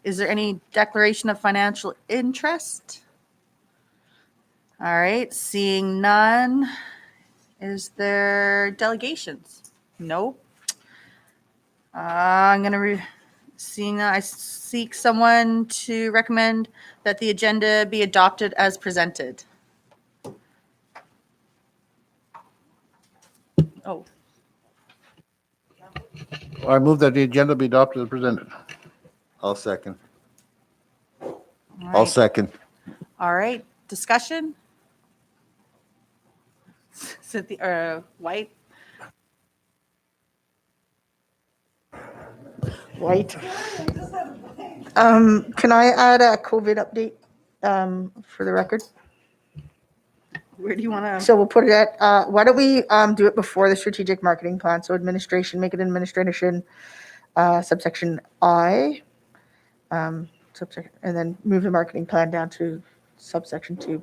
Is there any declaration of financial interest? All right, seeing none. Is there delegations? No. I'm going to seeing that I seek someone to recommend that the agenda be adopted as presented. Oh, I move that the agenda be adopted as presented. I'll second. all I'll right. second. All right. Discussion? Cynthia, White? White. Can I add a COVID update for the record? Where do you want to? So we'll put it at, why don't we do it before the strategic marketing plan? So administration, make it administration, subsection I, subsection, and then move the marketing plan down to subsection 2.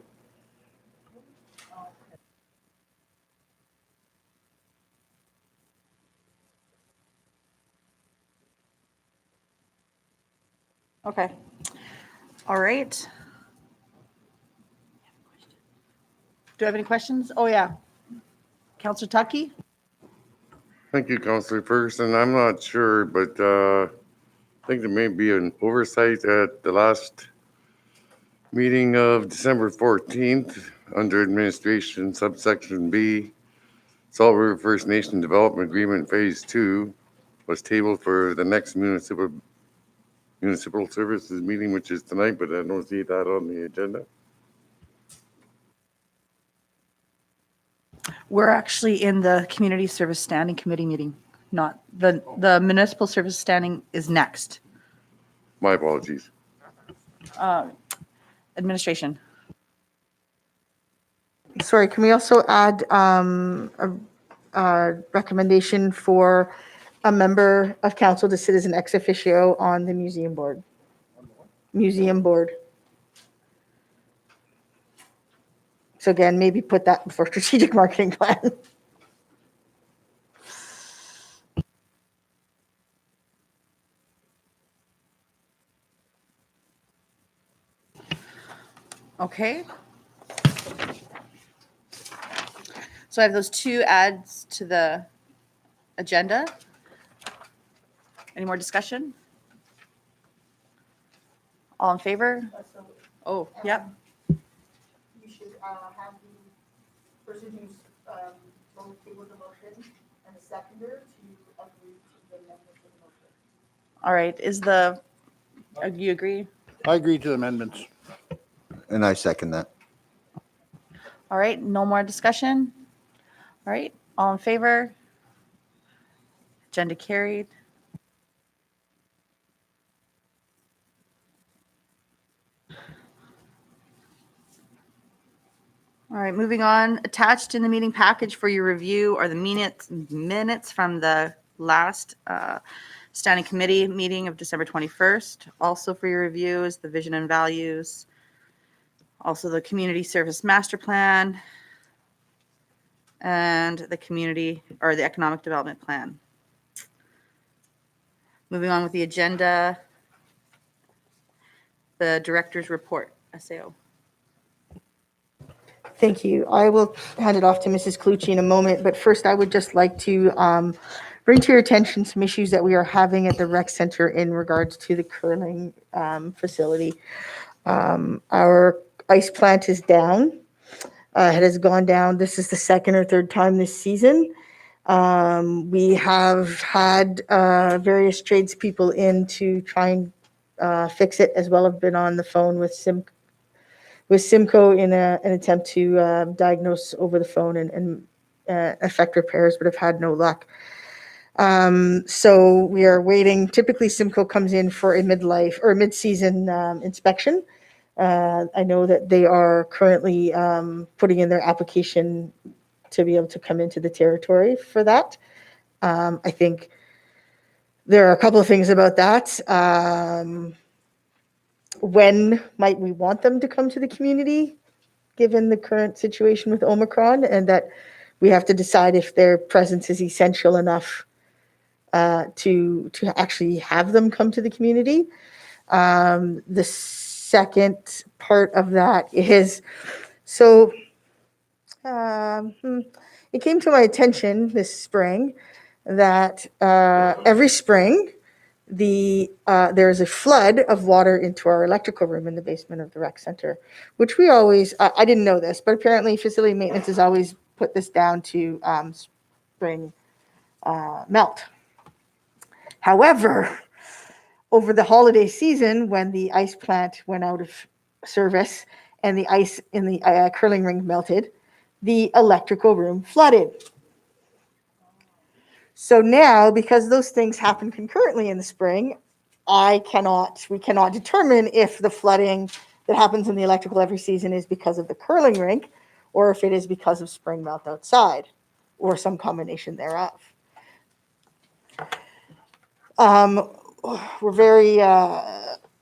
Okay. All right. Do I have any questions? Oh, yeah. Councillor Tuckey? Thank you, Councillor Ferguson. I'm not sure, but I think there may be an oversight at the last meeting of December 14th under administration subsection B. Salt River First Nation Development Agreement Phase 2 was tabled for the next municipal services meeting, which is tonight, but I don't see that on the agenda. We're actually in the Community Service Standing Committee meeting, not the Municipal Service Standing is next. My apologies. Administration. Sorry, can we also add a recommendation for a member of council to sit as an ex officio on the museum board? Museum board. So again, maybe put that before strategic marketing plan. Okay. So I have those 2 adds to the agenda. Any more discussion? All in favor? Oh, yep. You should have the person who's table the motion and the seconder to agree to the amendment of the motion. All right. You agree? I agree to the amendments. And I second that. All right. No more discussion? All right. All in favor? Agenda carried. All right, moving on. Attached in the meeting package for your review are the minutes from the last standing committee meeting of December 21st. Also for your review is the vision and values, also the community service master plan, and the the economic development plan. Moving on with the agenda, the director's report, SAO. Thank you. I will hand it off to Mrs. Clucci in a moment, but first I would just like to bring to your attention some issues that we are having at the rec center in regards to the curling facility. Our ice plant is down. It has gone down. This is the 2nd or 3rd time this season. We have had various tradespeople in to try and fix it, as well. Have been on the phone with Simcoe in an attempt to diagnose over the phone and effect repairs, but have had no luck. So we are waiting. Typically, Simcoe comes in for a midlife or mid-season inspection. I know that they are currently putting in their application to be able to come into the territory for that. I think there are a couple of things about that. When might we want them to come to the community, given the current situation with Omicron, and that we have to decide if their presence is essential enough to actually have them come to the community. The second part of that is, so it came to my attention this spring that every spring there's a flood of water into our electrical room in the basement of the rec center, which we always, I didn't know this, but apparently facility maintenance has always put this down to spring melt. However, over the holiday season, when the ice plant went out of service and the ice in the curling rink melted, the electrical room flooded. So now, because those things happen concurrently in the spring, we cannot determine if the flooding that happens in the electrical every season is because of the curling rink or if it is because of spring melt outside or some combination thereof. We're very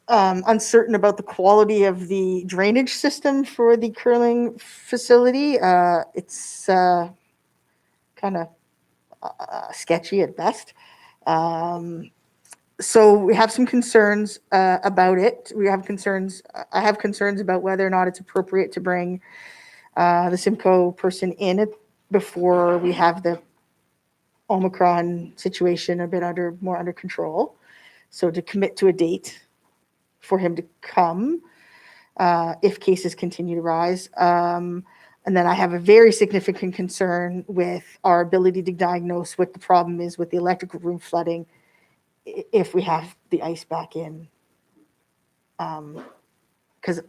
uncertain about the quality of the drainage system for the curling facility. It's kind of sketchy at best. So we have some concerns about it. I have concerns about whether or not it's appropriate to bring the Simcoe person in before we have the Omicron situation a bit more under control. So to commit to a date for him to come if cases continue to rise. And then I have a very significant concern with our ability to diagnose what the problem is with the electrical room flooding if we have the ice back in. Because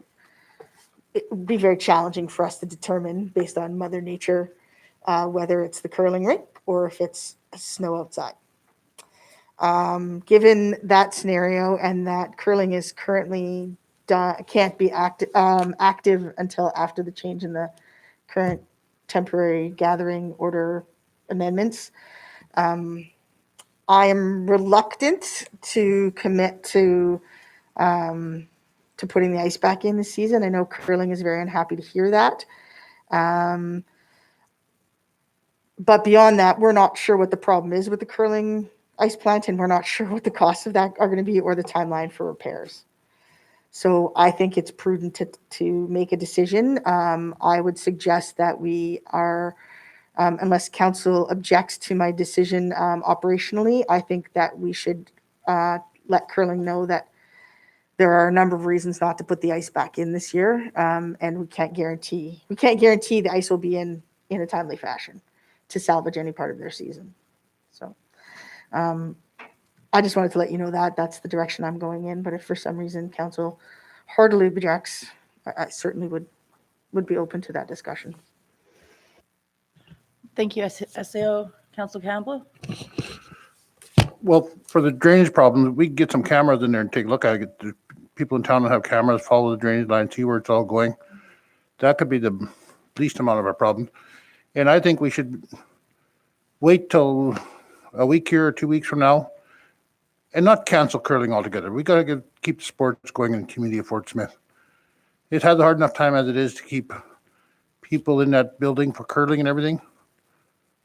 it would be very challenging for us to determine based on Mother Nature whether it's the curling rink or if it's snow outside. Given that scenario and that curling is currently can't be active until after the change in the current temporary gathering order amendments, I am reluctant to commit to putting the ice back in this season. I know curling is very unhappy to hear that. But beyond that, we're not sure what the problem is with the curling ice plant, and we're not sure what the costs of that are going to be or the timeline for repairs. So I think it's prudent to make a decision. I would suggest that we are, unless council objects to my decision operationally, I think that we should let curling know that there are a number of reasons not to put the ice back in this year, and we can't guarantee the ice will be in a timely fashion to salvage any part of their season. So I just wanted to let you know that that's the direction I'm going in. But if for some reason council heartily objects, I certainly would be open to that discussion. Thank you, SAO. Council Campbell? Well, for the drainage problem, we can get some cameras in there and take a look at it. The people in town that have cameras, follow the drainage line, see where it's all going. That could be the least amount of our problem. And I think we should wait till a week here or 2 weeks from now and not cancel curling altogether. We got to keep the sports going in the community of Fort Smith. It has a hard enough time as it is to keep people in that building for curling and everything.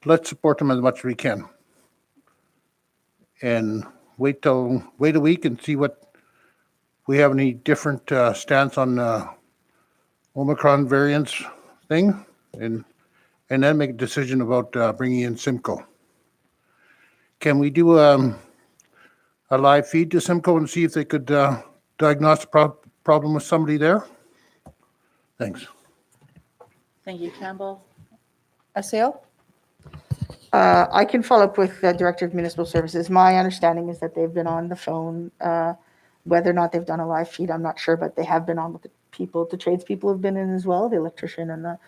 Let's support them as much as we can. And wait a week and see what we have any different stance on Omicron variants thing, and then make a decision about bringing in Simcoe. Can we do a live feed to Simcoe and see if they could diagnose the problem with somebody there? Thanks. Thank you, Campbell. SAO? I can follow up with the Director of Municipal Services. My understanding is that they've been on the phone. Whether or not they've done a live feed, I'm not sure, but they have been on with the people. The tradespeople have been in as well. The electrician and the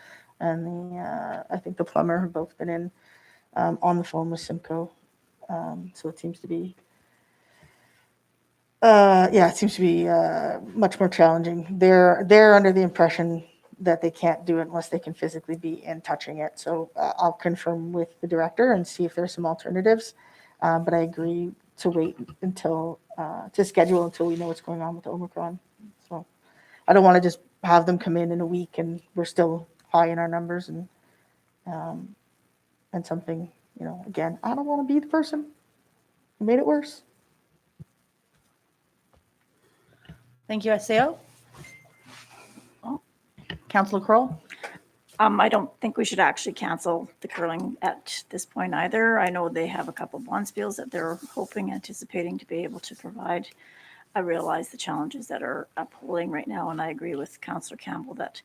I think the plumber have both been in on the phone with Simcoe. So it seems to be much more challenging. They're under the impression that they can't do it unless they can physically be in touching it. So I'll confirm with the director and see if there's some alternatives. But I agree to wait until to schedule until we know what's going on with Omicron. So I don't want to just have them come in a week and we're still high in our numbers and something, again, I don't want to be the person. made it worse. Thank you, SAO. Oh, Councilor Kroll? I don't think we should actually cancel the curling at this point either. I know they have a couple bonspiels that they're hoping, anticipating to be able to provide. I realize the challenges that are upholding right now, and I agree with Councillor Campbell that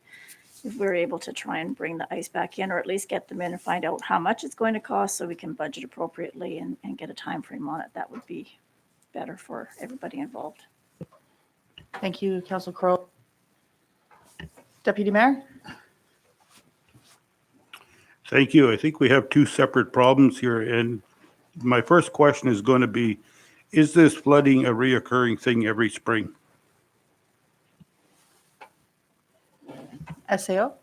if we're able to try and bring the ice back in, or at least get them in and find out how much it's going to cost so we can budget appropriately and get a time frame on it, that would be better for everybody involved. Thank you, Councilor Kroll. Deputy Mayor? Thank you. I think we have two separate problems here. And my first question is going to be, is this flooding a reoccurring thing every spring? SAO?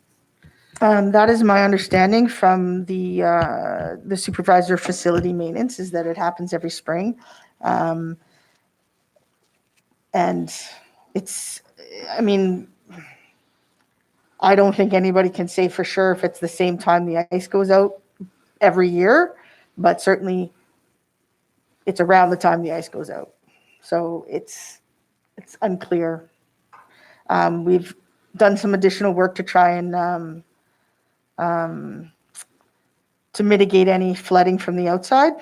That is my understanding from the supervisor of facility maintenance, is that it happens every spring. And it's, I mean, I don't think anybody can say for sure if it's the same time the ice goes out every year, but certainly it's around the time the ice goes out. So it's unclear. We've done some additional work to try and to mitigate any flooding from the outside,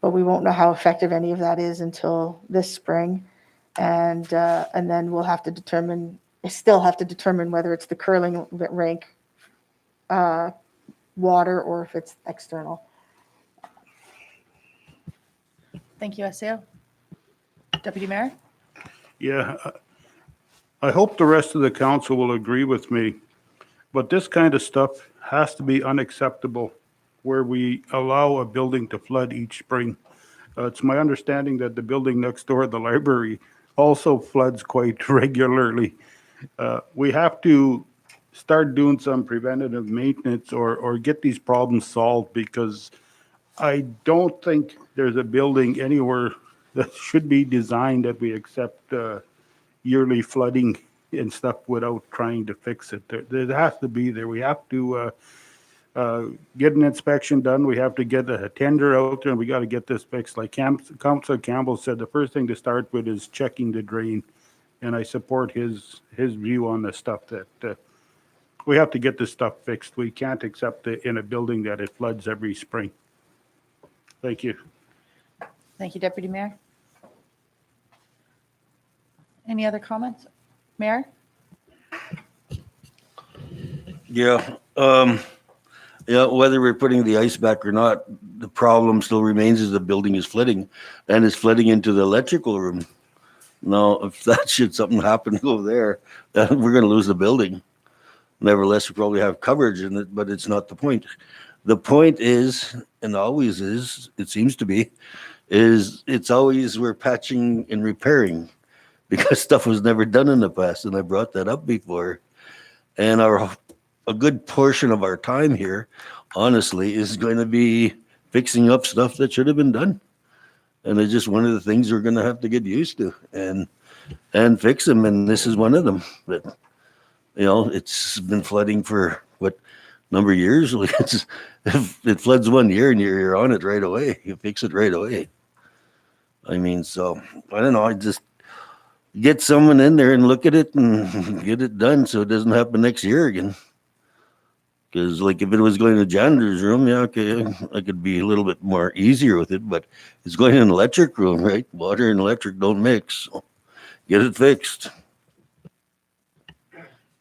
but we won't know how effective any of that is until this spring. And then we'll have to determine, still have to determine whether it's the curling rink water or if it's external. Thank you, SAO. Deputy Mayor? Yeah, I hope the rest of the council will agree with me, but this kind of stuff has to be unacceptable where we allow a building to flood each spring. It's my understanding that the building next door, the library, also floods quite regularly. We have to start doing some preventative maintenance or get these problems solved, because I don't think there's a building anywhere that should be designed that we accept yearly flooding and stuff without trying to fix it. There has to be there. We have to get an inspection done. We have to get a tender out there, and we got to get this fixed. Like Councilor Campbell said, the first thing to start with is checking the drain, and I support his view on the stuff that we have to get this stuff fixed. We can't accept it in a building that it floods every spring. Thank you. Thank you, Deputy Mayor. Any other comments? Mayor? Yeah, whether we're putting the ice back or not, the problem still remains is the building is flooding, and it's flooding into the electrical room. Now, if that should something happen over there, then we're gonna lose the building. Nevertheless, we probably have coverage in it, but it's not the point. The point is, and always is, it seems to be, is it's always we're patching and repairing because stuff was never done in the past, and I brought that up before. And a good portion of our time here, honestly, is going to be fixing up stuff that should have been done. And it's just one of the things we're going to have to get used to and fix them. And this is one of them. But, you know, it's been flooding for what number of years? If it floods one year and you're on it right away, you fix it right away. I mean, so I don't know. I just get someone in there and look at it and get it done so it doesn't happen next year again. Because, like, if it was going to the janitor's room, yeah, okay, I could be a little bit more easier with it, but it's going in an electric room, right? Water and electric don't mix. So get it fixed.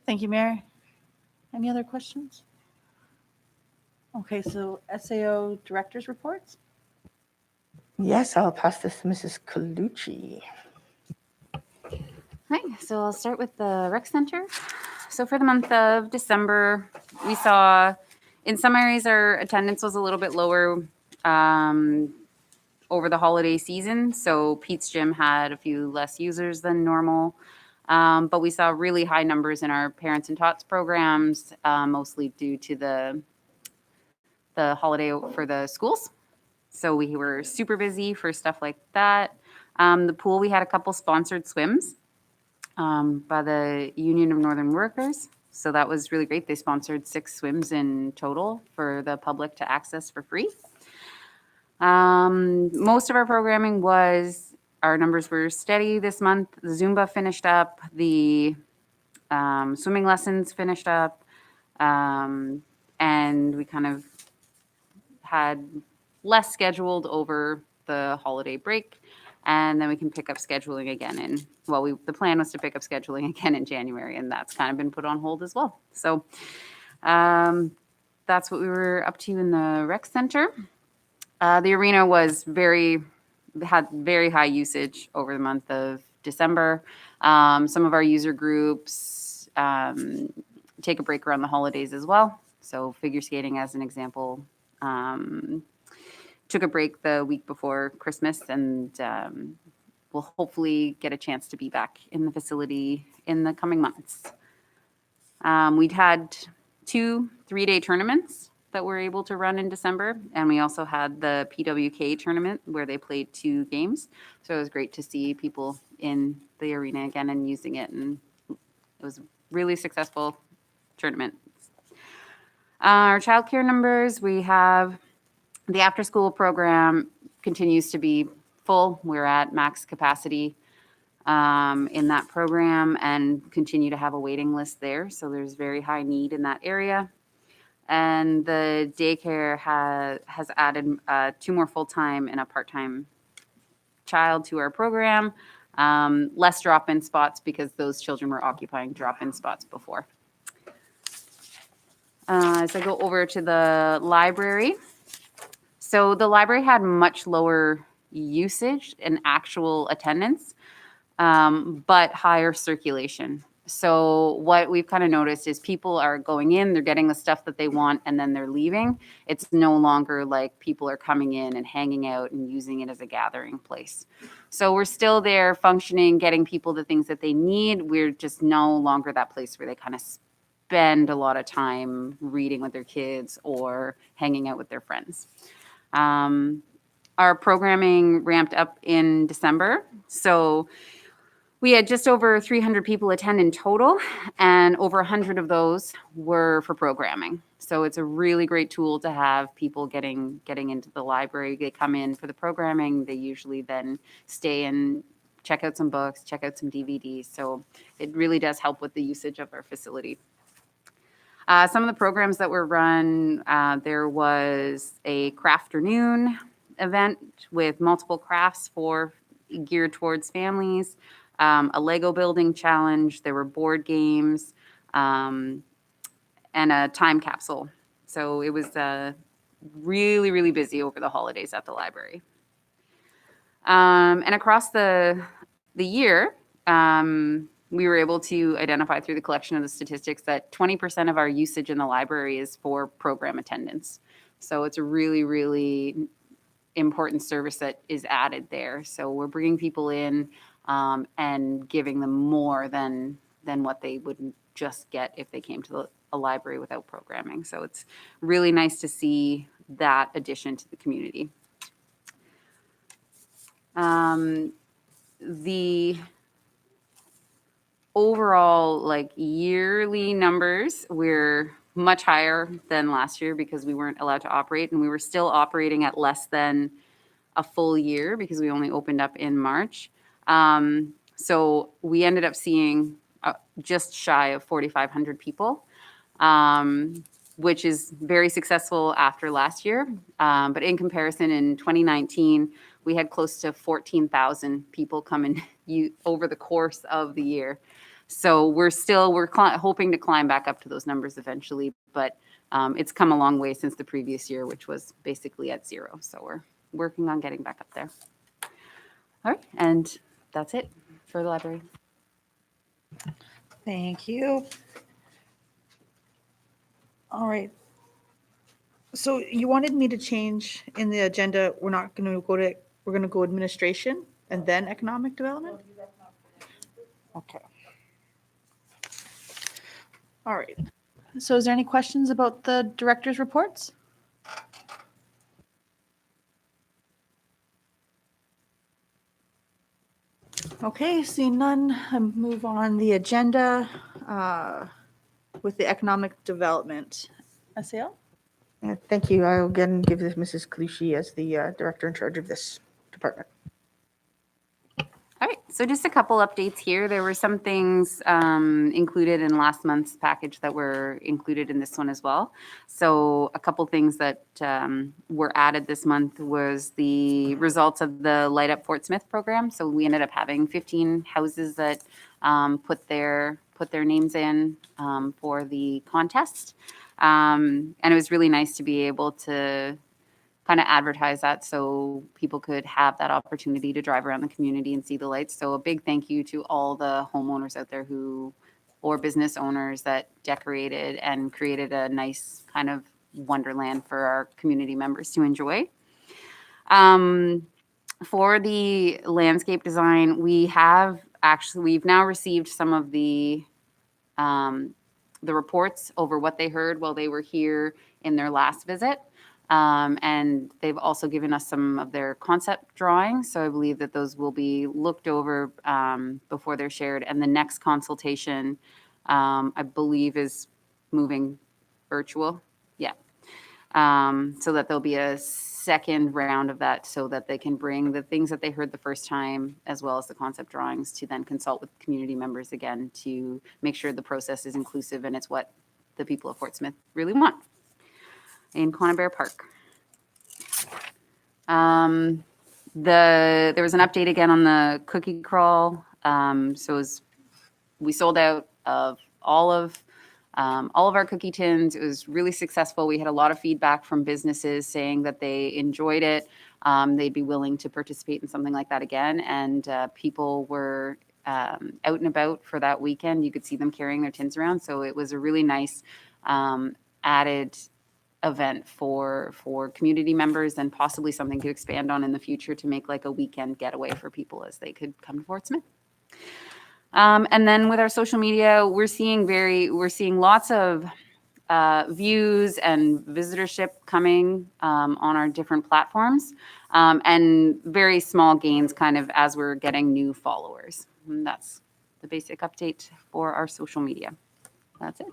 Thank you, Mayor. Any other questions? Okay, so SAO Director's reports? Yes, I'll pass this to Mrs. Colucci. Hi, so I'll start with the rec center. So for the month of December, we saw in some areas our attendance was a little bit lower over the holiday season. So Pete's Gym had a few less users than normal. But we saw really high numbers in our parents and tots programs, mostly due to the holiday for the schools. So we were super busy for stuff like that. The pool, we had a couple sponsored swims by the Union of Northern Workers. So that was really great. They sponsored 6 swims in total for the public to access for free. Most of our programming our numbers were steady this month. The Zumba finished up, the swimming lessons finished up, and we kind of had less scheduled over the holiday break. And then we can pick up scheduling again the plan was to pick up scheduling again in January, and that's kind of been put on hold as well. So that's what we were up to in the rec center. The arena had very high usage over the month of December. Some of our user groups take a break around the holidays as well. So figure skating, as an example, took a break the week before Christmas, and we'll hopefully get a chance to be back in the facility in the coming months. We'd had 2 3-day tournaments that we're able to run in December, and we also had the PWK tournament where they played 2 games. So it was great to see people in the arena again and using it, and it was a really successful tournament. Our childcare numbers, we have the after-school program continues to be full. We're at max capacity in that program and continue to have a waiting list there. So there's very high need in that area. And the daycare has added 2 more full-time and a part-time child to our program. Less drop-in spots because those children were occupying drop-in spots before. As I go over to the library. So the library had much lower usage and actual attendance, but higher circulation. So what we've kind of noticed is people are going in, they're getting the stuff that they want, and then they're leaving. It's no longer like people are coming in and hanging out and using it as a gathering place. So we're still there functioning, getting people the things that they need. We're just no longer that place where they kind of spend a lot of time reading with their kids or hanging out with their friends. Our programming ramped up in December. So we had just over 300 people attend in total, and over 100 of those were for programming. So it's a really great tool to have people getting into the library. They come in for the programming. They usually then stay and check out some books, check out some DVDs. So it really does help with the usage of our facility. Some of the programs that were run, there was a crafternoon event with multiple crafts geared towards families, a Lego building challenge, there were board games, and a time capsule. So it was really, really busy over the holidays at the library. And across the year, we were able to identify through the collection of the statistics that 20% of our usage in the library is for program attendance. So it's a really, really important service that is added there. So we're bringing people in and giving them more than what they would just get if they came to a library without programming. So it's really nice to see that addition to the community. The overall yearly numbers, we're much higher than last year because we weren't allowed to operate, and we were still operating at less than a full year because we only opened up in March. So we ended up seeing just shy of 4,500 people, which is very successful after last year. But in comparison, in 2019, we had close to 14,000 people come in over the course of the year. So we're hoping to climb back up to those numbers eventually, but it's come a long way since the previous year, which was basically at 0. So we're working on getting back up there. All right, and that's it for the library. Thank you. All right. So you wanted me to change in the agenda. We're going to go administration and then economic development? Okay. All right. So is there any questions about the director's reports? Okay, seeing none, I move on the agenda with the economic development. SAL? Thank you. I'll again give this Mrs. Cloutier as the director in charge of this department. All right, so just a couple updates here. There were some things included in last month's package that were included in this one as well. So a couple things that were added this month was the results of the Light Up Fort Smith program. So we ended up having 15 houses that put their names in for the contest. And it was really nice to be able to kind of advertise that so people could have that opportunity to drive around the community and see the lights. So a big thank you to all the homeowners out there or business owners that decorated and created a nice kind of wonderland for our community members to enjoy. For the landscape design, we've now received some of the reports over what they heard while they were here in their last visit. And they've also given us some of their concept drawings. So I believe that those will be looked over before they're shared. And the next consultation, I believe, is moving virtual. Yeah. So that there'll be a second round of that so that they can bring the things that they heard the first time, as well as the concept drawings, to then consult with community members again to make sure the process is inclusive and it's what the people of Fort Smith really want in Conabare Park. There was an update again on the cookie crawl. We sold out of all of our cookie tins. It was really successful. We had a lot of feedback from businesses saying that they enjoyed it. They'd be willing to participate in something like that again. And people were out and about for that weekend. You could see them carrying their tins around. So it was a really nice added event for community members, and possibly something to expand on in the future to make like a weekend getaway for people as they could come to Fort Smith. And then with our social media, we're seeing lots of views and visitorship coming on our different platforms, and very small gains kind of as we're getting new followers. And that's the basic update for our social media. That's it.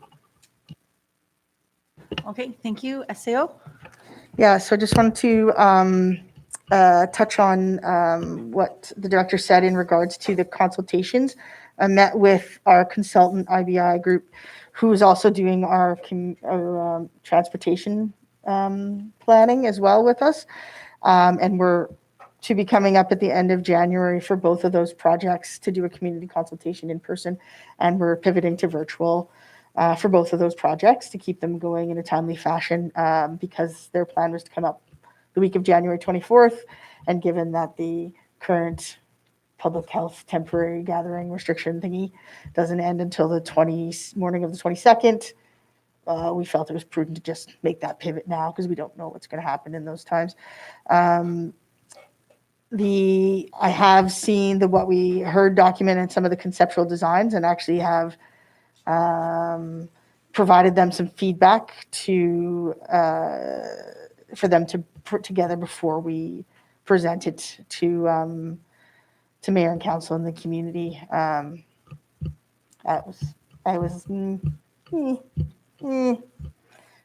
Okay, thank you. SAO? Yeah, so I just wanted to touch on what the director said in regards to the consultations. I met with our consultant IBI group, who is also doing our transportation planning as well with us. And we're to be coming up at the end of January for both of those projects to do a community consultation in person. And we're pivoting to virtual for both of those projects to keep them going in a timely fashion, because their plan was to come up the week of January 24th. And given that the current public health temporary gathering restriction thingy doesn't end until the morning of the 22nd, we felt it was prudent to just make that pivot now because we don't know what's going to happen in those times. I have seen what we heard document and some of the conceptual designs, and actually have provided them some feedback for them to put together before we present it to mayor and council and the community. Right?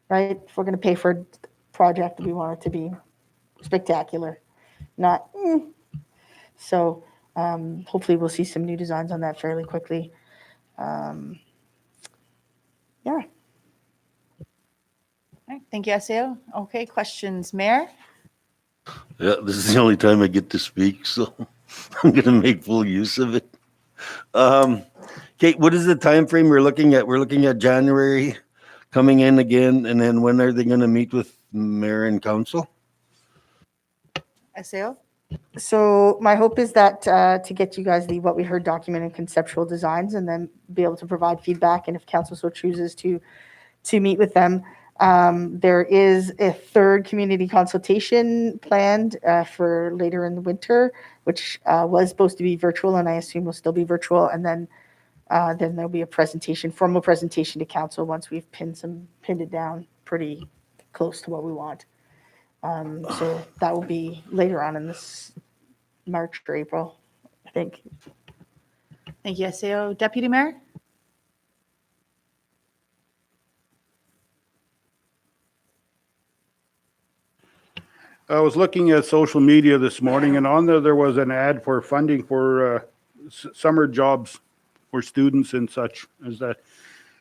If we're going to pay for a project, we want it to be spectacular, not. So hopefully we'll see some new designs on that fairly quickly. Yeah. All right, thank you, SAO. Okay, questions, Mayor? Yeah, this is the only time I get to speak, so I'm going to make full use of it. Kate, what is the time frame we're looking at? We're looking at January coming in again, and then when are they going to meet with mayor and council? SAO? So my hope is that to get you guys what we heard document and conceptual designs, and then be able to provide feedback, and if council so chooses to meet with them. There is a third community consultation planned for later in the winter, which was supposed to be virtual, and I assume will still be virtual. And then there'll be a formal presentation to council once we've pinned it down pretty close to what we want. So that will be later on in this March or April, I think. Thank you, SAO. Deputy Mayor? I was looking at social media this morning, and on there was an ad for funding for summer jobs for students and such.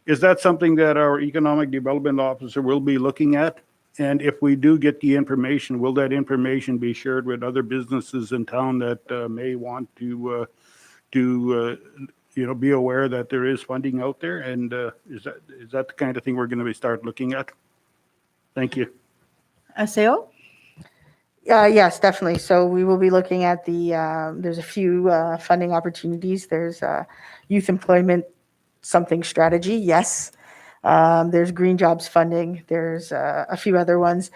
Is that something that our economic development officer will be looking at? And if we do get the information, will that information be shared with other businesses in town that may want to be aware that there is funding out there? And is that the kind of thing we're going to start looking at? Thank you. SAO? Yes, definitely. So we will be looking at there's a few funding opportunities. There's youth employment something strategy, yes. There's green jobs funding. There's a few other ones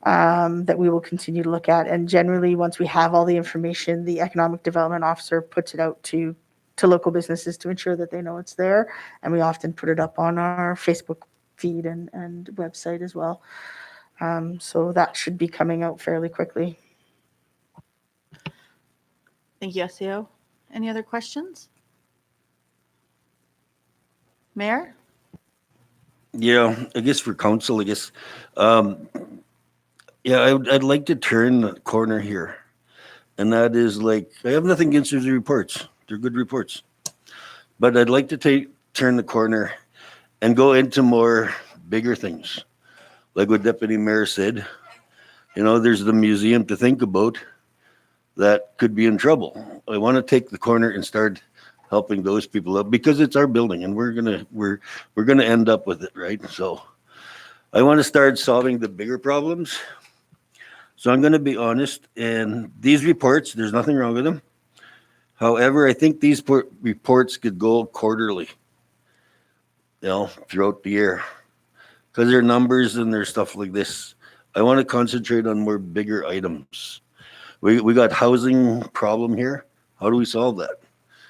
that we will continue to look at. And generally, once we have all the information, the economic development officer puts it out to local businesses to ensure that they know it's there. And we often put it up on our Facebook feed and website as well. So that should be coming out fairly quickly. Thank you, SAO. Any other questions? Mayor? Yeah, I guess for council, I'd like to turn the corner here. And that is like, I have nothing against the reports. They're good reports. But I'd like to turn the corner and go into more bigger things. Like what Deputy Mayor said, there's the museum to think about that could be in trouble. I want to take the corner and start helping those people out because it's our building and we're gonna end up with it, right? So I want to start solving the bigger problems. So I'm going to be honest, and these reports, there's nothing wrong with them. However, I think these reports could go quarterly, throughout the year, because they're numbers and there's stuff like this. I want to concentrate on more bigger items. We got housing problem here. How do we solve that?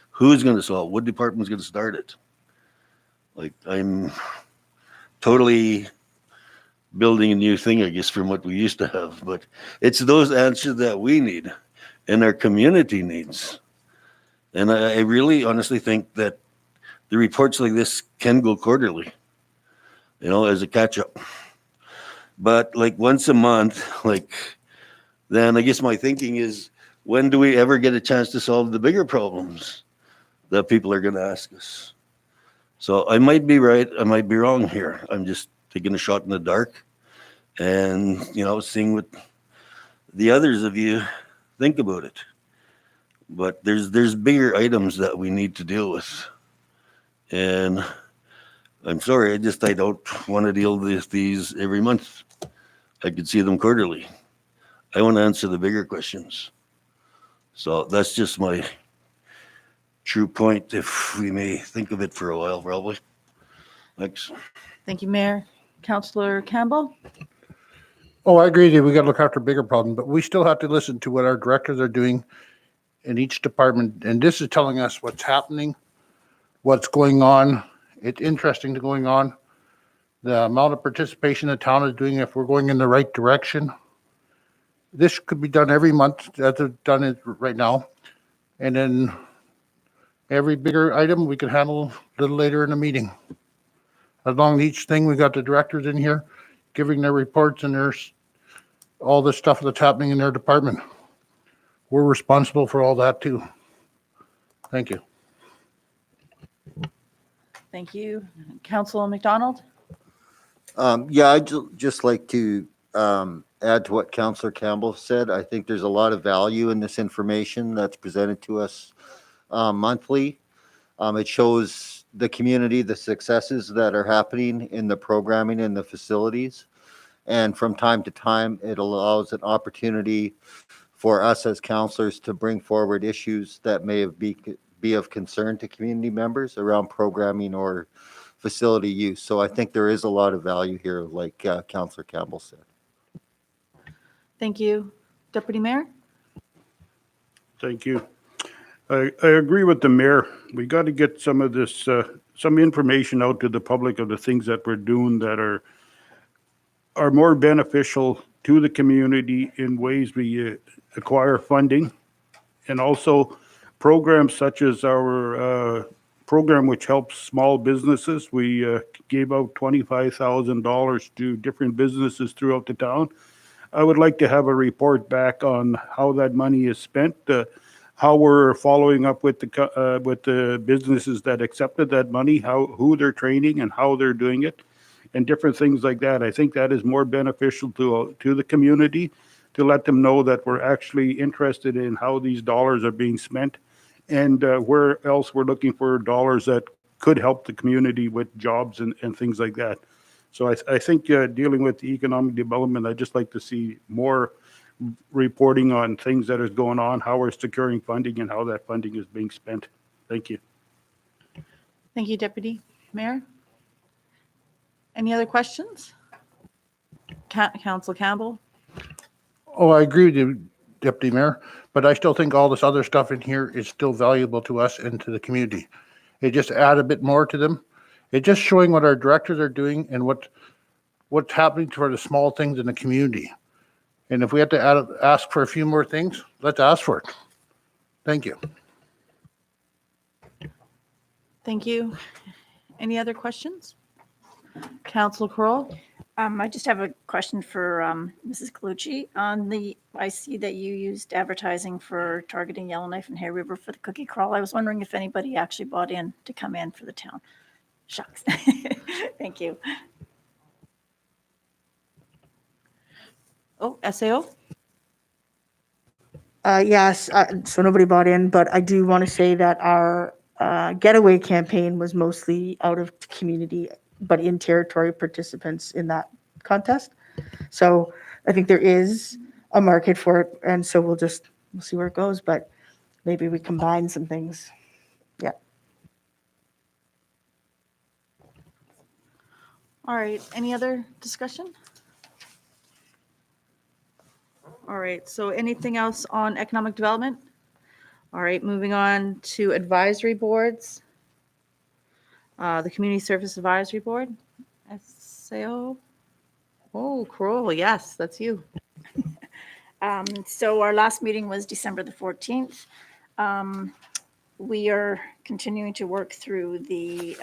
Who's going to solve it? What department's going to start it? Like, I'm totally building a new thing, I guess, from what we used to have. But it's those answers that we need and our community needs. And I really honestly think that the reports like this can go quarterly, as a catch-up. But like once a month, then I guess my thinking is, when do we ever get a chance to solve the bigger problems that people are going to ask us? So I might be right, I might be wrong here. I'm just taking a shot in the dark and, seeing what the others of you think about it. But there's bigger items that we need to deal with. And I'm sorry, I don't want to deal with these every month. I could see them quarterly. I want to answer the bigger questions. So that's just my true point, if we may think of it for a while, probably. Thanks. Thank you, Mayor. Councillor Campbell? Oh, I agree that we got to look after bigger problems, but we still have to listen to what our directors are doing in each department. And this is telling us what's happening, what's going on. It's interesting to going on. The amount of participation the town is doing, if we're going in the right direction. This could be done every month, as they've done it right now. And then every bigger item we can handle a little later in the meeting. As long as each thing, we got the directors in here giving their reports and there's all the stuff that's happening in their department. We're responsible for all that too. Thank you. Thank you. Councillor McDonald? I'd just like to add to what Councillor Campbell said. I think there's a lot of value in this information that's presented to us monthly. It shows the community the successes that are happening in the programming and the facilities. And from time to time, it allows an opportunity for us as councillors to bring forward issues that may be of concern to community members around programming or facility use. So I think there is a lot of value here, like Councillor Campbell said. Thank you. Deputy Mayor? Thank you. I agree with the mayor. We got to get some of this, some information out to the public of the things that we're doing that are more beneficial to the community in ways we acquire funding. And also programs such as our program which helps small businesses. We gave out $25,000 to different businesses throughout the town. I would like to have a report back on how that money is spent, how we're following up with with the businesses that accepted that money, who they're training and how they're doing it, and different things like that. I think that is more beneficial to the community, to let them know that we're actually interested in how these dollars are being spent, and where else we're looking for dollars that could help the community with jobs and things like that. So I think dealing with the economic development, I'd just like to see more reporting on things that is going on, how we're securing funding, and how that funding is being spent. Thank you. Thank you, Deputy Mayor. Any other questions? Council Campbell? Oh, I agree with you, Deputy Mayor, but I still think all this other stuff in here is still valuable to us and to the community. It just add a bit more to them. It just showing what our directors are doing and what's happening for the small things in the community. And if we have to ask for a few more things, let's ask for it. Thank you. Thank you. Any other questions? Council Crowell? I just have a question for Mrs. Colucci. I see that you used advertising for targeting Yellowknife and Hay River for the cookie crawl. I was wondering if anybody actually bought in to come in for the town. Shucks. Thank you. Oh, SAO? Yes, so nobody bought in, but I do want to say that our getaway campaign was mostly out of community, but in territory participants in that contest. So I think there is a market for it, and so we'll see where it goes, but maybe we combine some things. Yeah. All right, any other discussion? All right, so anything else on economic development? All right, moving on to advisory boards. The Community Service Advisory Board, SAO. Oh, Crowell, yes, that's you. So our last meeting was December the 14th. We are continuing to work through the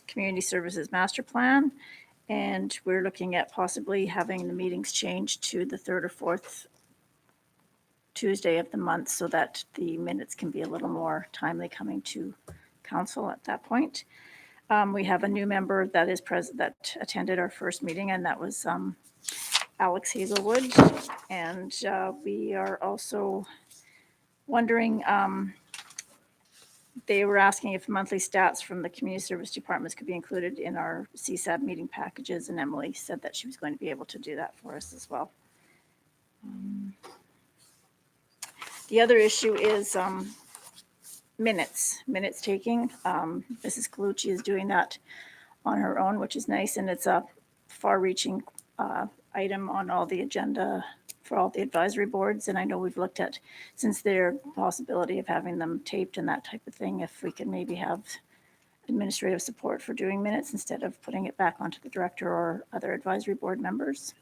Community Services Master Plan, and we're looking at possibly having the meetings changed to the third or fourth Tuesday of the month so that the minutes can be a little more timely coming to council at that point. We have a new member that is present that attended our first meeting, and that was Alex Hazelwood. And we are also wondering, they were asking if monthly stats from the community service departments could be included in our CSAB meeting packages, and Emily said that she was going to be able to do that for us as well. The other issue is minutes taking. Mrs. Colucci is doing that on her own, which is nice, and it's a far-reaching item on all the agenda for all the advisory boards. And I know we've looked at, since their possibility of having them taped and that type of thing, if we can maybe have administrative support for doing minutes instead of putting it back onto the director or other advisory board members.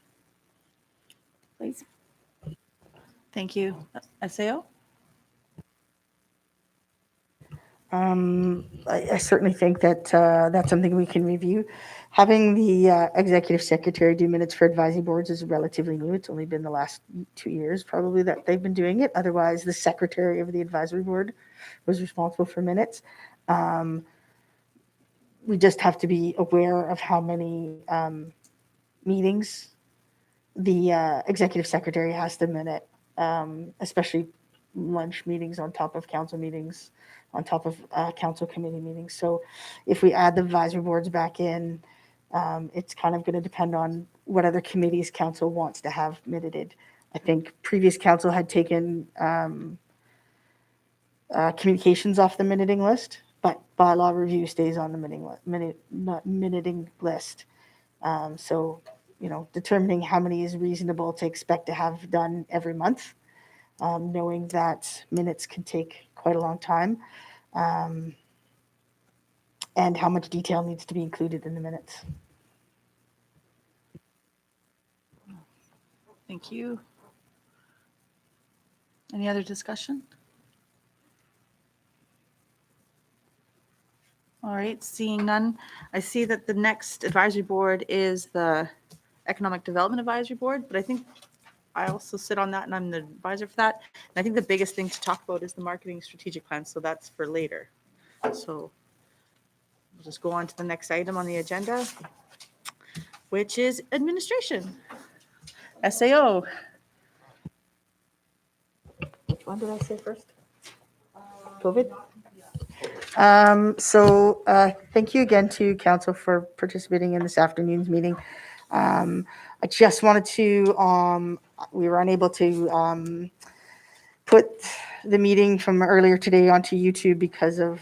Please. Thank you. SAO? I certainly think that that's something we can review. Having the executive secretary do minutes for advisory boards is relatively new. It's only been the last 2 years probably that they've been doing it. Otherwise, the secretary of the advisory board was responsible for minutes. We just have to be aware of how many meetings the executive secretary has to minute, especially lunch meetings on top of council meetings, on top of council committee meetings. So if we add the advisory boards back in, it's kind of going to depend on what other committees council wants to have minuted. I think previous council had taken communications off the minuting list, but bylaw review stays on the minuting list. So, determining how many is reasonable to expect to have done every month, knowing that minutes can take quite a long time, and how much detail needs to be included in the minutes. Thank you. Any other discussion? All right, seeing none. I see that the next advisory board is the Economic Development Advisory Board, but I think I also sit on that and I'm the advisor for that. And I think the biggest thing to talk about is the marketing strategic plan, so that's for later. So we'll just go on to the next item on the agenda, which is administration. SAO. Which one did I say first? COVID? Thank you again to council for participating in this afternoon's meeting. I just wanted to, we were unable to put the meeting from earlier today onto YouTube because of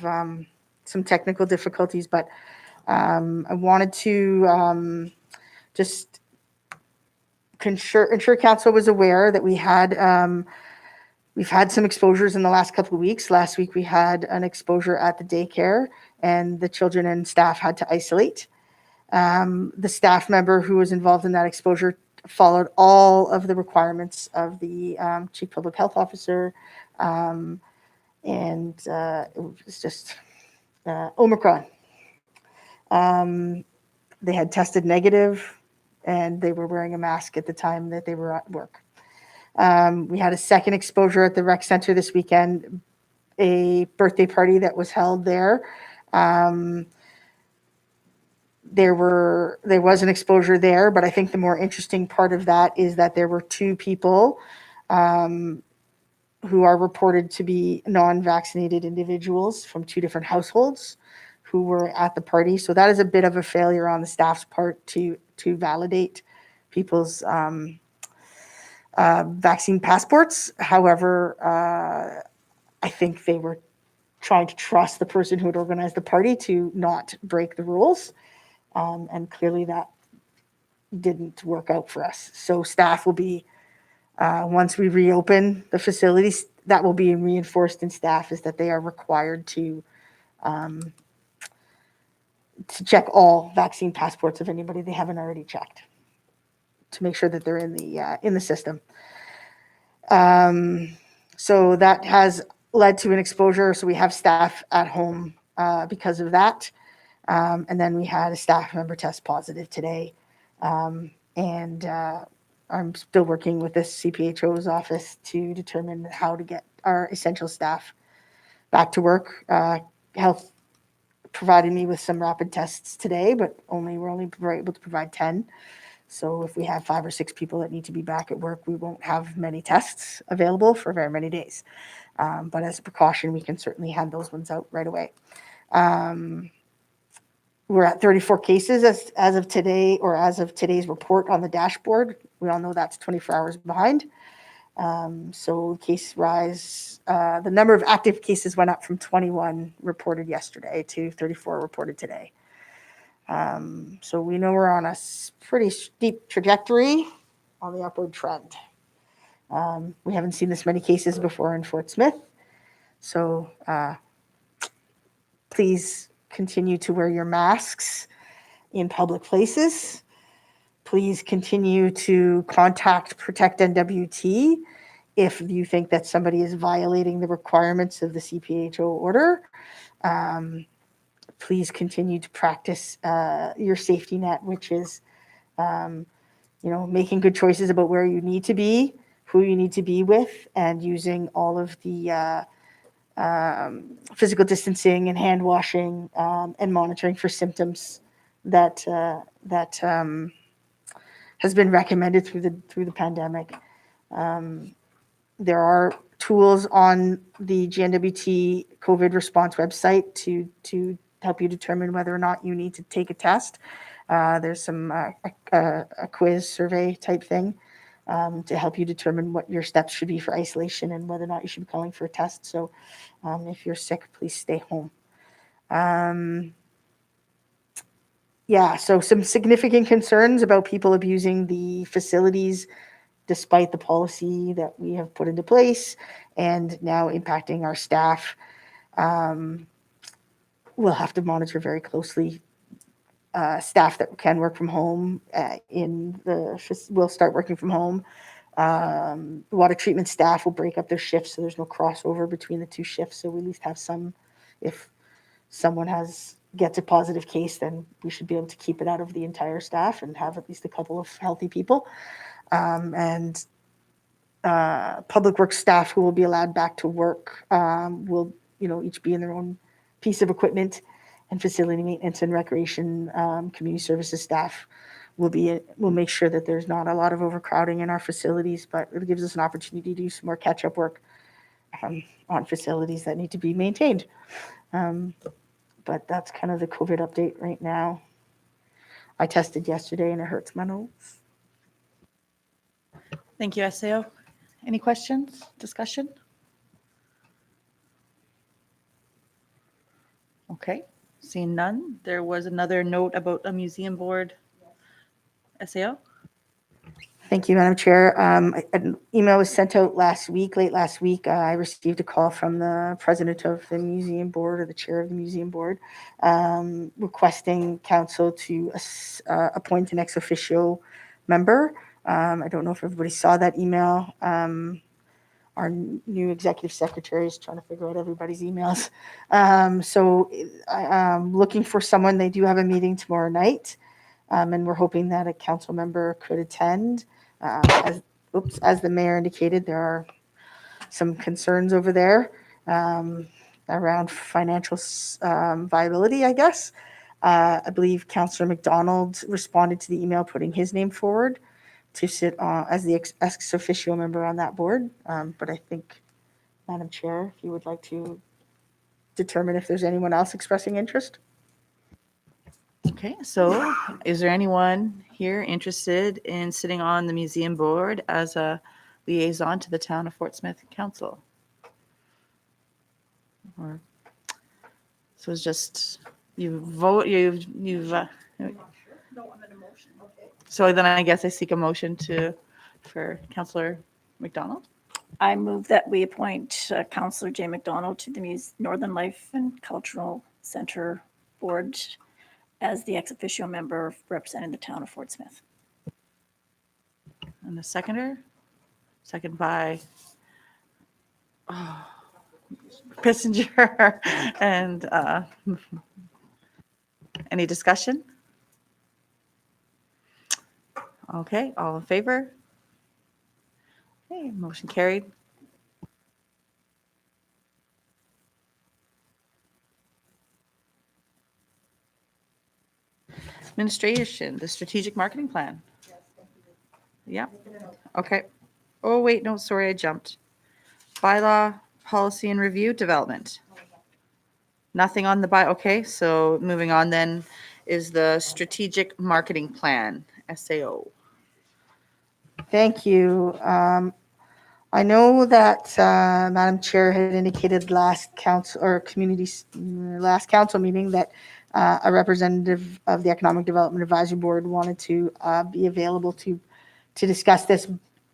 some technical difficulties, but I wanted to just ensure council was aware that we've had some exposures in the last couple of weeks. Last week we had an exposure at the daycare and the children and staff had to isolate. The staff member who was involved in that exposure followed all of the requirements of the chief public health officer. And it was just Omicron. They had tested negative and they were wearing a mask at the time that they were at work. We had a second exposure at the rec center this weekend, a birthday party that was held there. There was an exposure there, but I think the more interesting part of that is that there were two people who are reported to be non-vaccinated individuals from two different households who were at the party. So that is a bit of a failure on the staff's part to validate people's vaccine passports. However, I think they were trying to trust the person who had organized the party to not break the rules. And clearly that didn't work out for us. So staff will be, once we reopen the facilities, that will be reinforced in staff, is that they are required to check all vaccine passports of anybody they haven't already checked, to make sure that they're in the system. So that has led to an exposure. So we have staff at home because of that. And then we had a staff member test positive today. And I'm still working with the CPHO's office to determine how to get our essential staff back to work. Health provided me with some rapid tests today, but we're only able to provide 10. So if we have 5 or 6 people that need to be back at work, we won't have many tests available for very many days. But as a precaution, we can certainly hand those ones out right away. We're at 34 cases as of today, or as of today's report on the dashboard. We all know that's 24 hours behind. So case rise, the number of active cases went up from 21 reported yesterday to 34 reported today. So we know we're on a pretty steep trajectory on the upward trend. We haven't seen this many cases before in Fort Smith. So please continue to wear your masks in public places. Please continue to contact Protect NWT if you think that somebody is violating the requirements of the CPHO order. Please continue to practice your safety net, which is, making good choices about where you need to be, who you need to be with, and using all of the physical distancing and hand washing and monitoring for symptoms that has been recommended through the pandemic. There are tools on the GNWT COVID response website to help you determine whether or not you need to take a test. There's some a quiz survey type thing to help you determine what your steps should be for isolation and whether or not you should be calling for a test. So if you're sick, please stay home. So some significant concerns about people abusing the facilities despite the policy that we have put into place and now impacting our staff. We'll have to monitor very closely. Staff that can work from home will start working from home. Water treatment staff will break up their shifts so there's no crossover between the two shifts. So we at least have some, if someone has gets a positive case, then we should be able to keep it out of the entire staff and have at least a couple of healthy people. And public works staff who will be allowed back to work will, each be in their own piece of equipment, and facility maintenance and recreation, community services staff will make sure that there's not a lot of overcrowding in our facilities, but it gives us an opportunity to do some more catch-up work on facilities that need to be maintained. But that's kind of the COVID update right now. I tested yesterday and it hurts my nose. Thank you, SAO. Any questions, discussion? Okay, seeing none. There was another note about a museum board. SAO? Thank you, Madam Chair. An email was sent out late last week. I received a call from the president of the museum board, or the chair of the museum board, requesting council to appoint an ex officio member. I don't know if everybody saw that email. Our new executive secretary is trying to figure out everybody's emails. So I'm looking for someone. They do have a meeting tomorrow night. And we're hoping that a council member could attend. As the mayor indicated, there are some concerns over there around financial viability, I guess. I believe Councillor McDonald responded to the email putting his name forward to sit as the ex officio member on that board. But I think, Madam Chair, if you would like to determine if there's anyone else expressing interest. Okay, so is there anyone here interested in sitting on the museum board as a liaison to the town of Fort Smith Council? Or, so it's just, you vote, you've. No, I'm in a motion. Okay. So then I guess I seek a motion for Councillor McDonald. I move that we appoint Councillor Jay McDonald to the Northern Life and Cultural Center Board as the ex officio member representing the town of Fort Smith. And the seconder? Second by Kissinger. And any discussion? Okay, all in favor? Okay, motion carried. Administration, the strategic marketing plan. Yeah, okay. Oh, wait, no, sorry, I jumped. Bylaw, policy and review, development. Nothing on the okay, so moving on then is the strategic marketing plan, SAO. Thank you. I know that Madam Chair had indicated last council meeting that a representative of the Economic Development Advisory Board wanted to be available to discuss this.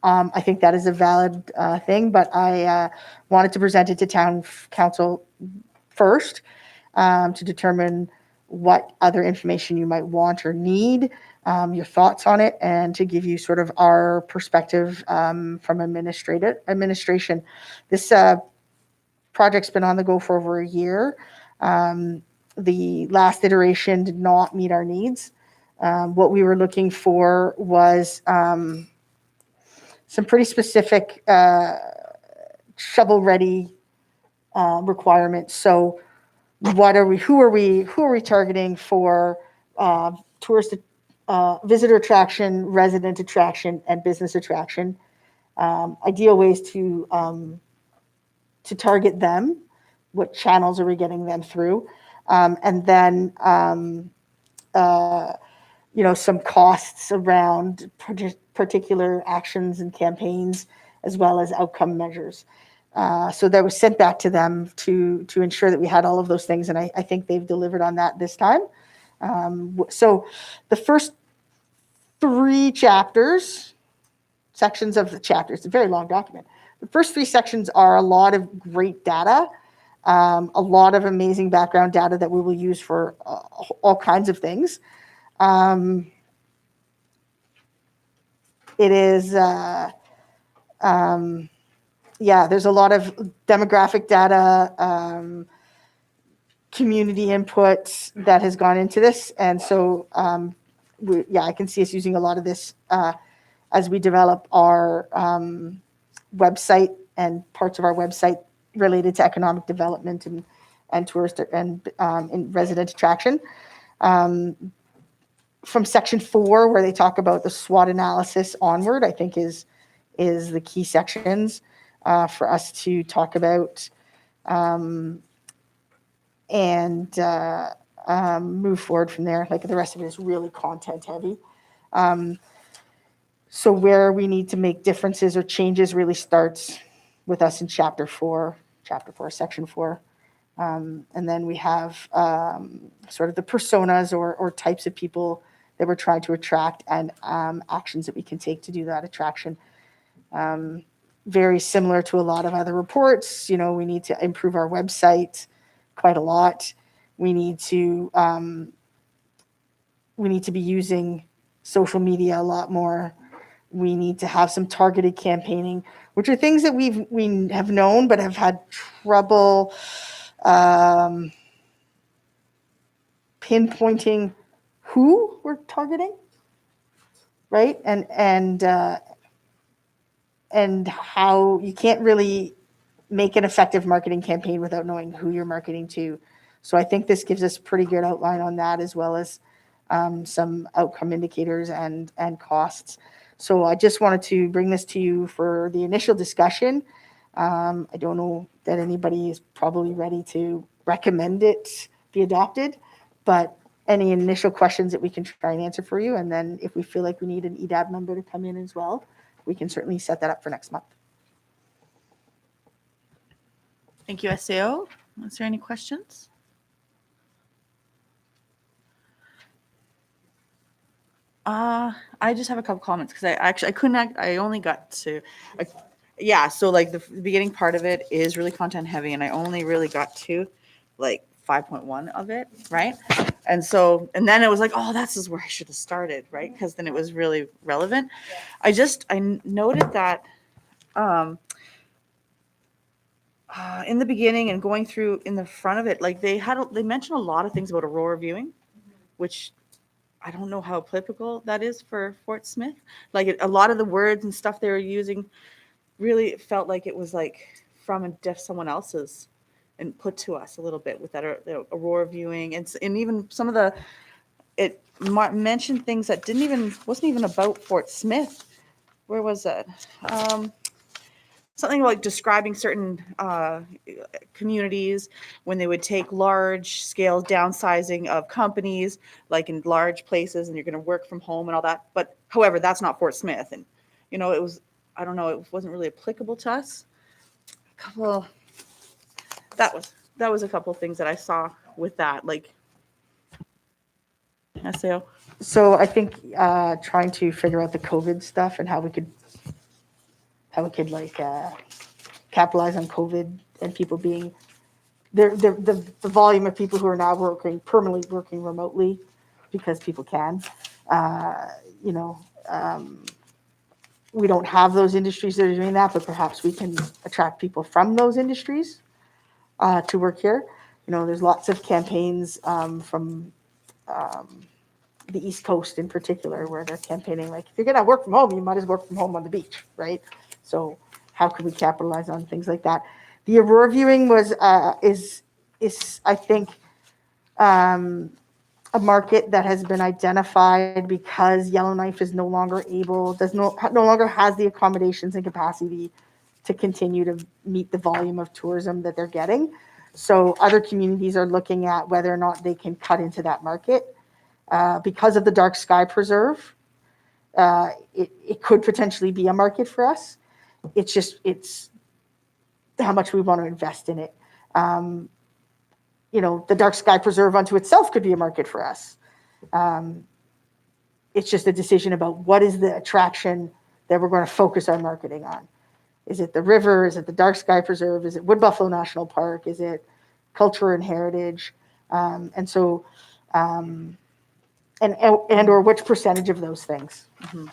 I think that is a valid thing, but I wanted to present it to town council first to determine what other information you might want or need, your thoughts on it, and to give you sort of our perspective from administration. This project's been on the go for over a year. The last iteration did not meet our needs. What we were looking for was some pretty specific shovel-ready requirements. So, who are we targeting for tourist, visitor attraction, resident attraction, and business attraction? Ideal ways to target them. What channels are we getting them through? And then, some costs around particular actions and campaigns, as well as outcome measures. So that was sent back to them to ensure that we had all of those things, and I think they've delivered on that this time. So the first 3 sections of the chapter, it's a very long document. The first 3 sections are a lot of great data, a lot of amazing background data that we will use for all kinds of things. It is, there's a lot of demographic data, community input that has gone into this. And so, I can see us using a lot of this as we develop our website and parts of our website related to economic development and tourist and resident attraction. From section 4, where they talk about the SWOT analysis onward, I think is the key sections for us to talk about and move forward from there. Like the rest of it is really content heavy. So where we need to make differences or changes really starts with us in chapter 4, section 4. And then we have sort of the personas or types of people that we're trying to attract and actions that we can take to do that attraction. Very similar to a lot of other reports, we need to improve our website quite a lot. We need to be using social media a lot more. We need to have some targeted campaigning, which are things that we have known but have had trouble pinpointing who we're targeting, right? And how you can't really make an effective marketing campaign without knowing who you're marketing to. So I think this gives us a pretty good outline on that, as well as some outcome indicators and costs. So I just wanted to bring this to you for the initial discussion. I don't know that anybody is probably ready to recommend it be adopted, but any initial questions that we can try and answer for you. And then if we feel like we need an EDAB member to come in as well, we can certainly set that up for next month. Thank you, SAO. Is there any questions? I just have a couple comments because I only got to, so like the beginning part of it is really content heavy and I only really got to like 5.1 of it, right? And then it was like, oh, that's where I should have started, right? Because then it was really relevant. I noted that in the beginning and going through in the front of it, like they mentioned a lot of things about aurora viewing, which I don't know how applicable that is for Fort Smith. Like a lot of the words and stuff they were using really felt like it was like from someone else's and put to us a little bit with that aurora viewing and even some of it mentioned things that wasn't even about Fort Smith. Where was that? Something like describing certain communities when they would take large scale downsizing of companies, like in large places, and you're going to work from home and all that. But however, that's not Fort Smith. And, it was, I don't know, it wasn't really applicable to us. That was a couple of things that I saw with that, like SAO. So I think trying to figure out the COVID stuff and how we could like capitalize on COVID and people being the volume of people who are now permanently working remotely because people can. We don't have those industries that are doing that, but perhaps we can attract people from those industries to work here. There's lots of campaigns from the East Coast in particular, where they're campaigning like, if you're going to work from home, you might as well work from home on the beach, right? So how can we capitalize on things like that? The aurora viewing is I think a market that has been identified because Yellowknife is no longer has the accommodations and capacity to continue to meet the volume of tourism that they're getting. So other communities are looking at whether or not they can cut into that market. Because of the dark sky preserve, it could potentially be a market for us. It's how much we want to invest in it. The dark sky preserve unto itself could be a market for us. It's just a decision about what is the attraction that we're going to focus our marketing on. Is it the river? Is it the dark sky preserve? Is it Wood Buffalo National Park? Is it culture and heritage? Or which percentage of those things? Mm-hmm.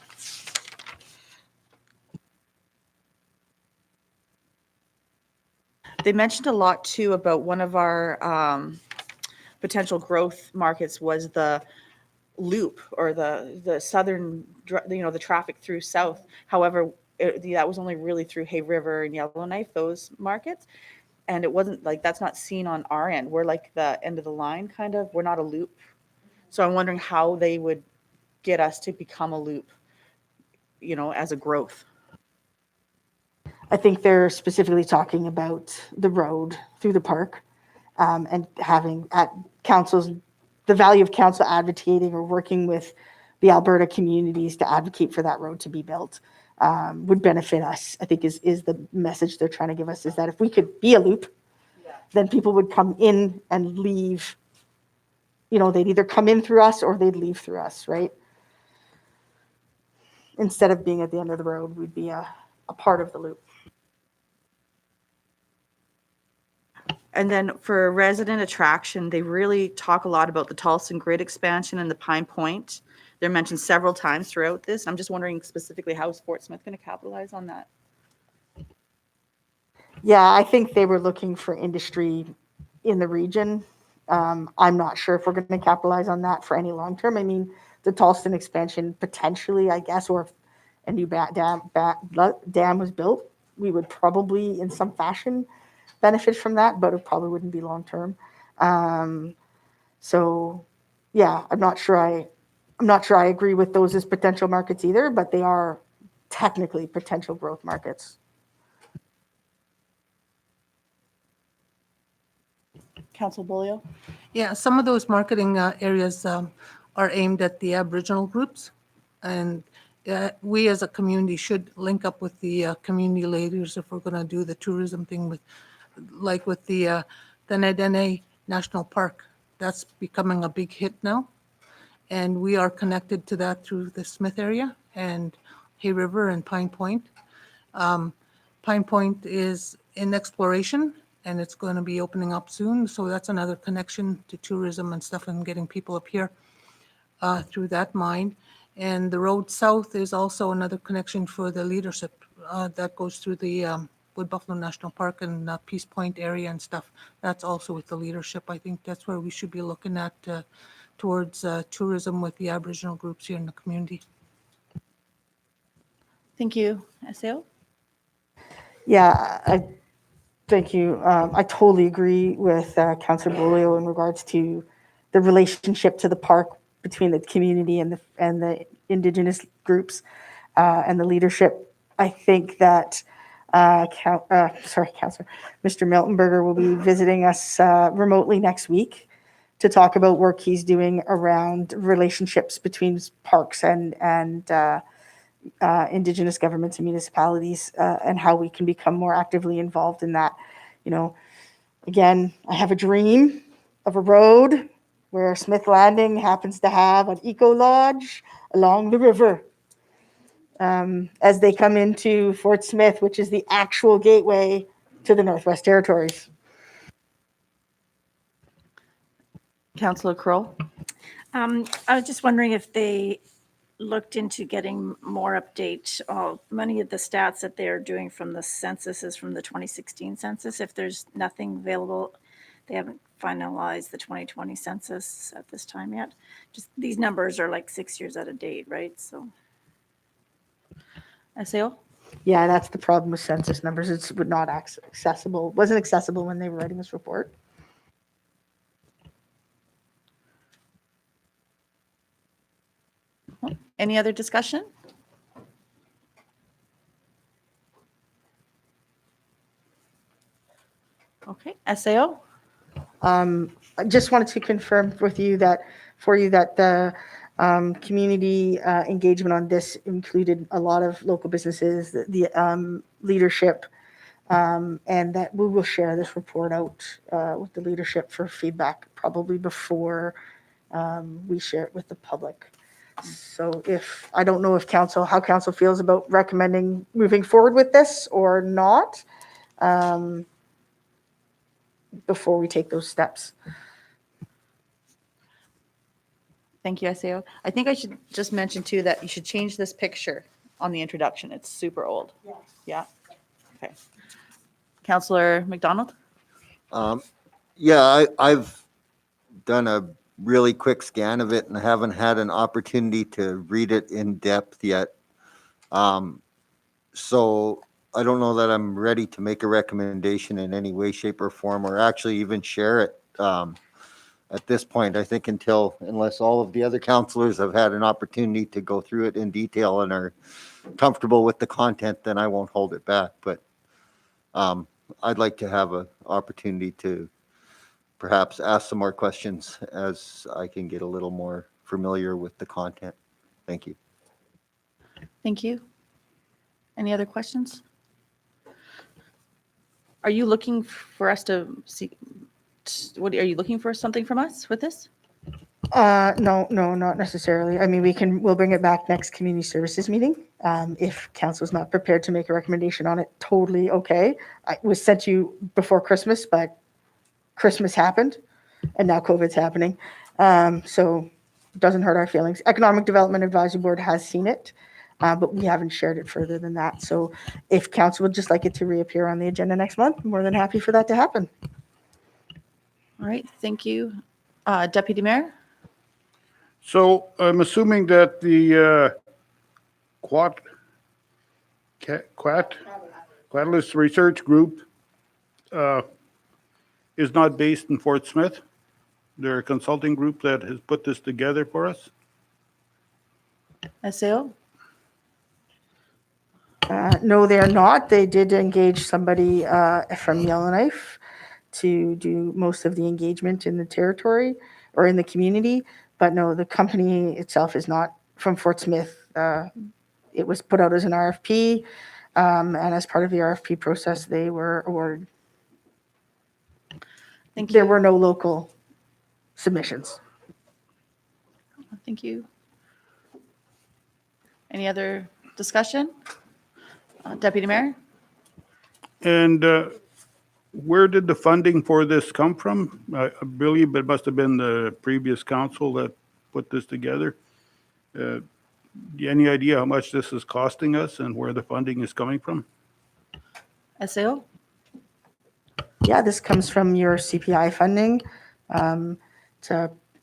They mentioned a lot too about one of our potential growth markets was the loop or the southern, the traffic through south. However, that was only really through Hay River and Yellowknife, those markets. And it wasn't like, that's not seen on our end. We're like the end of the line, kind of. We're not a loop. So I'm wondering how they would get us to become a loop, as a growth. I think they're specifically talking about the road through the park, and having at councils, the value of council advocating or working with the Alberta communities to advocate for that road to be built, would benefit us, I think is the message they're trying to give us, is that if we could be a loop, then people would come in and leave. They'd either come in through us or they'd leave through us, right? Instead of being at the end of the road, we'd be a part of the loop. And then for resident attraction, they really talk a lot about the Tolson grid expansion and the Pine Point. They're mentioned several times throughout this. I'm just wondering specifically, how is Fort Smith going to capitalize on that? Yeah, I think they were looking for industry in the region. I'm not sure if we're going to capitalize on that for any long term. I mean, the Tolston expansion potentially, I guess, or if a new dam was built, we would probably in some fashion benefit from that, but it probably wouldn't be long term. So yeah, I'm not sure I agree with those as potential markets either, but they are technically potential growth markets. Council Bolio? Yeah, some of those marketing areas are aimed at the Aboriginal groups. And we as a community should link up with the community leaders if we're going to do the tourism thing with the Nedene National Park. That's becoming a big hit now. And we are connected to that through the Smith area and Hay River and Pine Point. Pine Point is in exploration and it's going to be opening up soon. So that's another connection to tourism and stuff and getting people up here through that mine. And the road south is also another connection for the leadership that goes through the Wood Buffalo National Park and Peace Point area and stuff. That's also with the leadership. I think that's where we should be looking at towards tourism with the Aboriginal groups here in the community. Thank you. SAO? Yeah, thank you. I totally agree with Councillor Bolio in regards to the relationship to the park between the community and the Indigenous groups and the leadership. I think that Councillor, Mr. Miltenberger will be visiting us remotely next week to talk about work he's doing around relationships between parks and Indigenous governments and municipalities, and how we can become more actively involved in that. Again, I have a dream of a road where Smith Landing happens to have an eco lodge along the river as they come into Fort Smith, which is the actual gateway to the Northwest Territories. Councillor Kroll? I was just wondering if they looked into getting more update. Many of the stats that they're doing from the census is from the 2016 census. If there's nothing available, they haven't finalized the 2020 census at this time yet. Just these numbers are like 6 years out of date, right? So. SAO? Yeah, that's the problem with census numbers. It's not accessible. Wasn't accessible when they were writing this report. Any other discussion? Okay, SAO? I just wanted to confirm with you that the community engagement on this included a lot of local businesses, the leadership, and that we will share this report out with the leadership for feedback probably before we share it with the public. So I don't know if how council feels about recommending moving forward with this or not, before we take those steps. Thank you, SAO. I think I should just mention too that you should change this picture on the introduction. It's super old. Yeah. Okay. Councillor McDonald? Yeah, I've done a really quick scan of it and haven't had an opportunity to read it in depth yet. So I don't know that I'm ready to make a recommendation in any way, shape, or form, or actually even share it at this point. I think unless all of the other counselors have had an opportunity to go through it in detail and are comfortable with the content, then I won't hold it back. But I'd like to have an opportunity to perhaps ask some more questions as I can get a little more familiar with the content. Thank you. Thank you. Any other questions? Are you looking for us to see, what, are you looking for something from us with this? No, not necessarily. I mean, we'll bring it back next community services meeting. If council's not prepared to make a recommendation on it, totally okay. It was sent to you before Christmas, but Christmas happened and now COVID's happening. So it doesn't hurt our feelings. Economic Development Advisory Board has seen it, but we haven't shared it further than that. So if council would just like it to reappear on the agenda next month, I'm more than happy for that to happen. All right, thank you. Deputy Mayor? So I'm assuming that the Catalyst Research Group is not based in Fort Smith. They're a consulting group that has put this together for us. SAO? No, they're not. They did engage somebody from Yellowknife to do most of the engagement in the territory or in the community. But no, the company itself is not from Fort Smith. It was put out as an RFP, and as part of the RFP process, they were awarded. Thank There you. were no local submissions. Thank you. Any other discussion? Deputy Mayor? And where did the funding for this come from? I believe it must have been the previous council that put this together. Any idea how much this is costing us and where the funding is coming from? SAO? Yeah, this comes from your CPI funding. It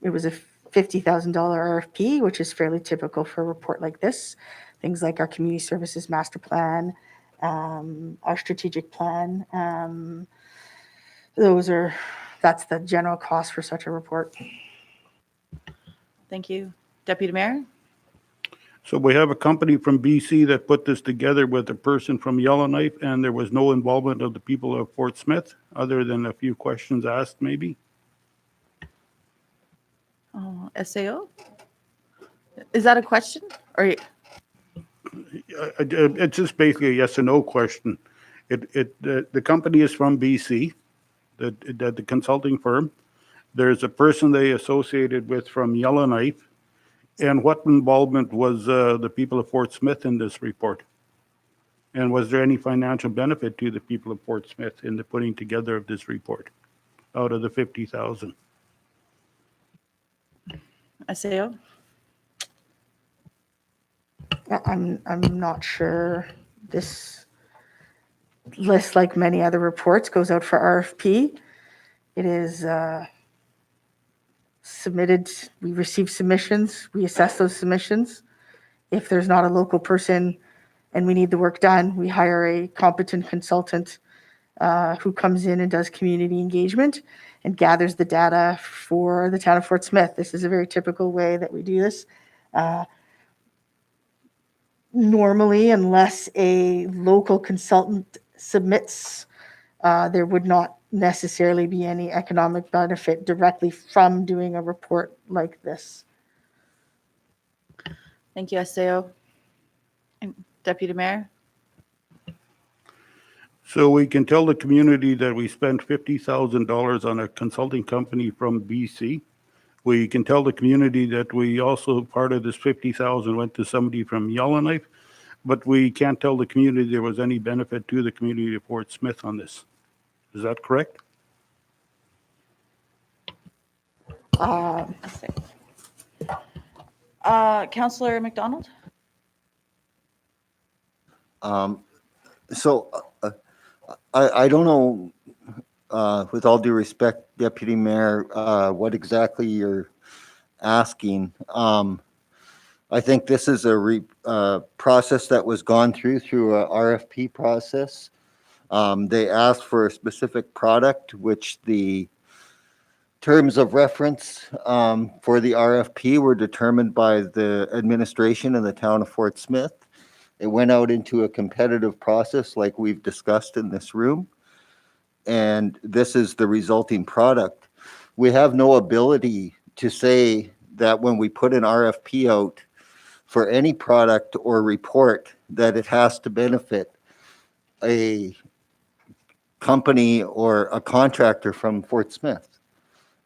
was a $50,000 RFP, which is fairly typical for a report like this. Things like our community services master plan, our strategic plan. That's the general cost for such a report. Thank you. Deputy Mayor? So we have a company from BC that put this together with a person from Yellowknife, and there was no involvement of the people of Fort Smith, other than a few questions asked, maybe? Oh, SAO? Is that a question? Or It's just basically a yes or no question. The company is from BC, the consulting firm. There's a person they associated with from Yellowknife. And what involvement was the people of Fort Smith in this report? And was there any financial benefit to the people of Fort Smith in the putting together of this report out of the 50,000? SAO? I'm not sure. This list, like many other reports, goes out for RFP. It is submitted. We receive submissions. We assess those submissions. If there's not a local person and we need the work done, we hire a competent consultant who comes in and does community engagement and gathers the data for the town of Fort Smith. This is a very typical way that we do this. Normally, unless a local consultant submits, there would not necessarily be any economic benefit directly from doing a report like this. Thank you, SAO. And Deputy Mayor? So we can tell the community that we spent $50,000 on a consulting company from BC. We can tell the community that we also, part of this 50,000 went to somebody from Yellowknife, but we can't tell the community there was any benefit to the community of Fort Smith on this. Is that correct? Councillor McDonald? So I don't know with all due respect, Deputy Mayor, what exactly you're asking. I think this is a process that was gone through a RFP process. They asked for a specific product, which the terms of reference for the RFP were determined by the administration in the town of Fort Smith. It went out into a competitive process like we've discussed in this room. And this is the resulting product. We have no ability to say that when we put an RFP out for any product or report that it has to benefit a company or a contractor from Fort Smith.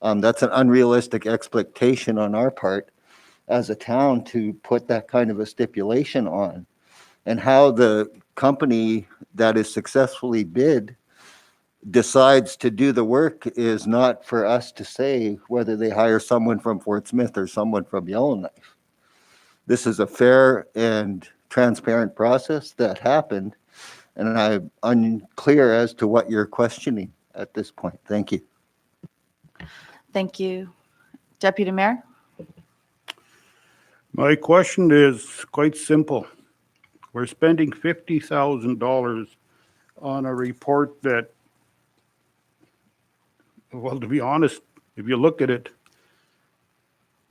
That's an unrealistic expectation on our part as a town to put that kind of a stipulation on. And how the company that is successfully bid decides to do the work is not for us to say whether they hire someone from Fort Smith or someone from Yellowknife. This is a fair and transparent process that happened, and I'm unclear as to what you're questioning at this point. Thank you. Thank you. Deputy Mayor? My question is quite simple. We're spending $50,000 on a report that, well, to be honest, if you look at it,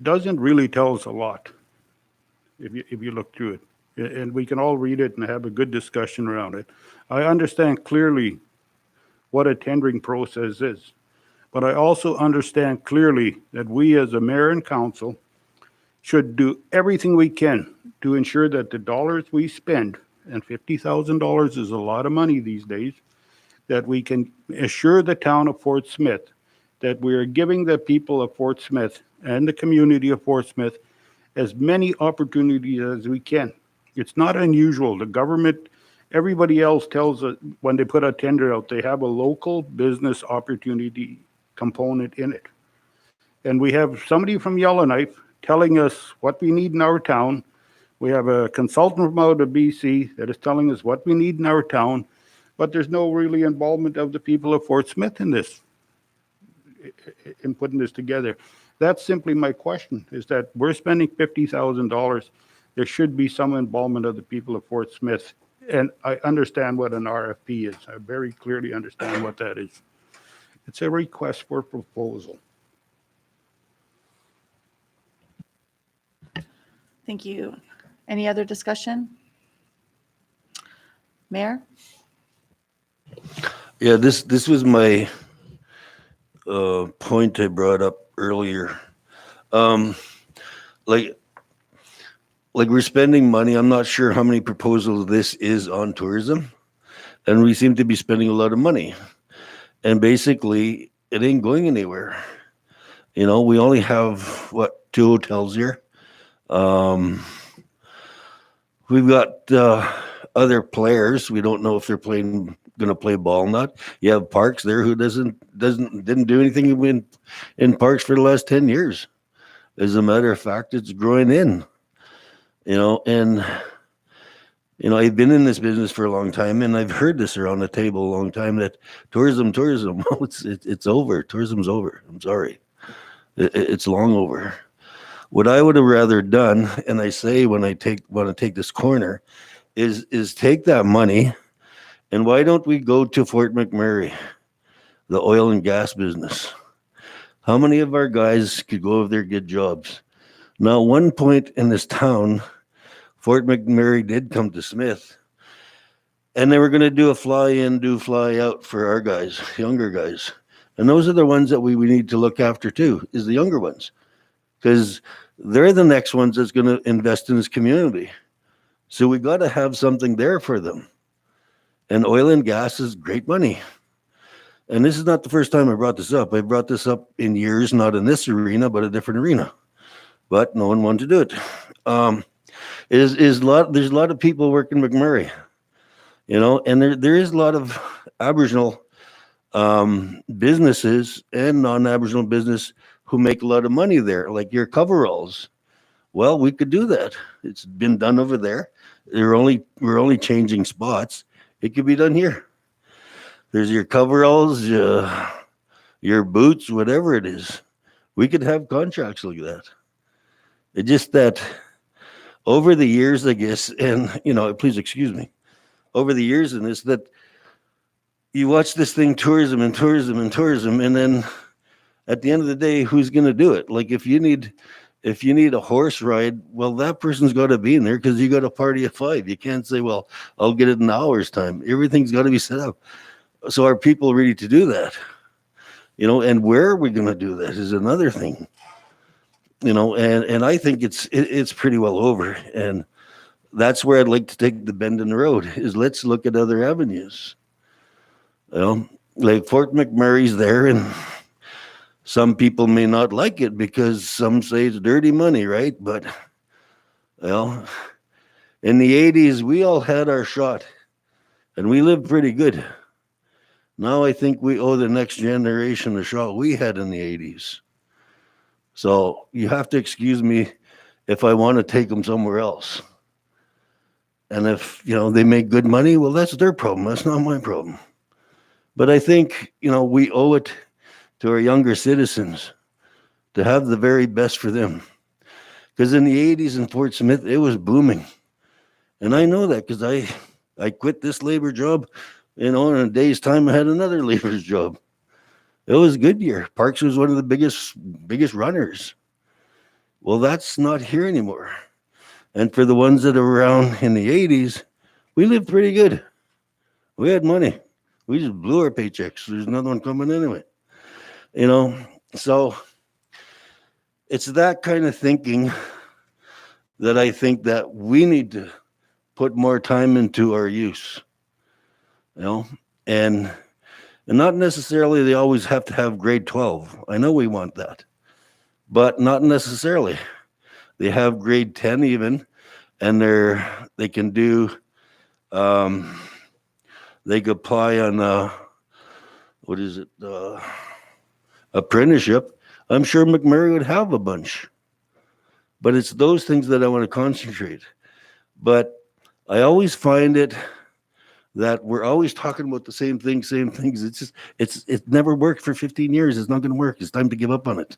doesn't really tell us a lot, if you look through it. And we can all read it and have a good discussion around it. I understand clearly what a tendering process is, but I also understand clearly that we as a mayor and council should do everything we can to ensure that the dollars we spend, and $50,000 is a lot of money these days, that we can assure the town of Fort Smith that we are giving the people of Fort Smith and the community of Fort Smith as many opportunities as we can. It's not unusual. The government, everybody else tells us when they put a tender out, they have a local business opportunity component in it. And we have somebody from Yellowknife telling us what we need in our town. We have a consultant from out of BC that is telling us what we need in our town, but there's no really involvement of the people of Fort Smith in this, in putting this together. That's simply my question, is that we're spending $50,000. There should be some involvement of the people of Fort Smith. And I understand what an RFP is. I very clearly understand what that is. It's a request for proposal. Thank you. Any other discussion? Mayor? Yeah, this was my point I brought up earlier. Like we're spending money. I'm not sure how many proposals this is on tourism, and we seem to be spending a lot of money. And basically, it ain't going anywhere. You know, we only have, what, 2 hotels here. We've got other players. We don't know if they're going to play ball or not. You have Parks there who didn't do anything in Parks for the last 10 years. As a matter of fact, it's growing in. You know, and you know, I've been in this business for a long time, and I've heard this around the table a long time that tourism, it's over. Tourism's over. I'm sorry. It's long over. What I would have rather done, and I say when I want to take this corner, is take that money, and why don't we go to Fort McMurray, the oil and gas business? How many of our guys could go over there and get jobs? Now, one point in this town, Fort McMurray did come to Smith, and they were going to do a fly-in, fly-out for our guys, younger guys. And those are the ones that we need to look after too, is the younger ones, because they're the next ones that's going to invest in this community. So we got to have something there for them. And oil and gas is great money. And this is not the first time I brought this up. I brought this up in years, not in this arena, but a different arena. But no one wanted to do it. There's a lot of people working McMurray, you know, and there is a lot of Aboriginal businesses and non-Aboriginal business who make a lot of money there, like your coveralls. Well, we could do that. It's been done over there. We're only changing spots. It could be done here. there's your coveralls, your boots, whatever it is. We could have contracts like that. It's just that over the years, I guess, and please excuse me, over the years in this, that you watch this thing, tourism and tourism and tourism, and then at the end of the day, who's going to do it? Like if you need a horse ride, well, that person's got to be in there because you got a party of 5. You can't say, well, I'll get it in an hour's time. Everything's got to be set up. So are people ready to do that? And where are we going to do that is another thing. And I think it's pretty well over. And that's where I'd like to take the bend in the road is let's look at other avenues. Like Fort McMurray's there, and some people may not like it because some say it's dirty money, right? But in the 80s, we all had our shot and we lived pretty good. Now I think we owe the next generation the shot we had in the 80s. So you have to excuse me if I want to take them somewhere else. And if, they make good money, well, that's their problem. That's not my problem. But I think, we owe it to our younger citizens to have the very best for them. Because in the 80s in Fort Smith, it was booming. And I know that because I quit this labor job, in a day's time, I had another labor's job. It was a good year. Parks was one of the biggest runners. Well, that's not here anymore. And for the ones that are around in the 80s, we lived pretty good. We had money. We just blew our paychecks. There's another one coming anyway. So it's that kind of thinking that I think that we need to put more time into our use. And not necessarily they always have to have grade 12. I know we want that, but not necessarily. They have grade 10 even, and they can do, they could apply on, apprenticeship. I'm sure McMurray would have a bunch, but it's those things that I want to concentrate. But I always find it that we're always talking about the same things. It never worked for 15 years. It's not going to work. It's time to give up on it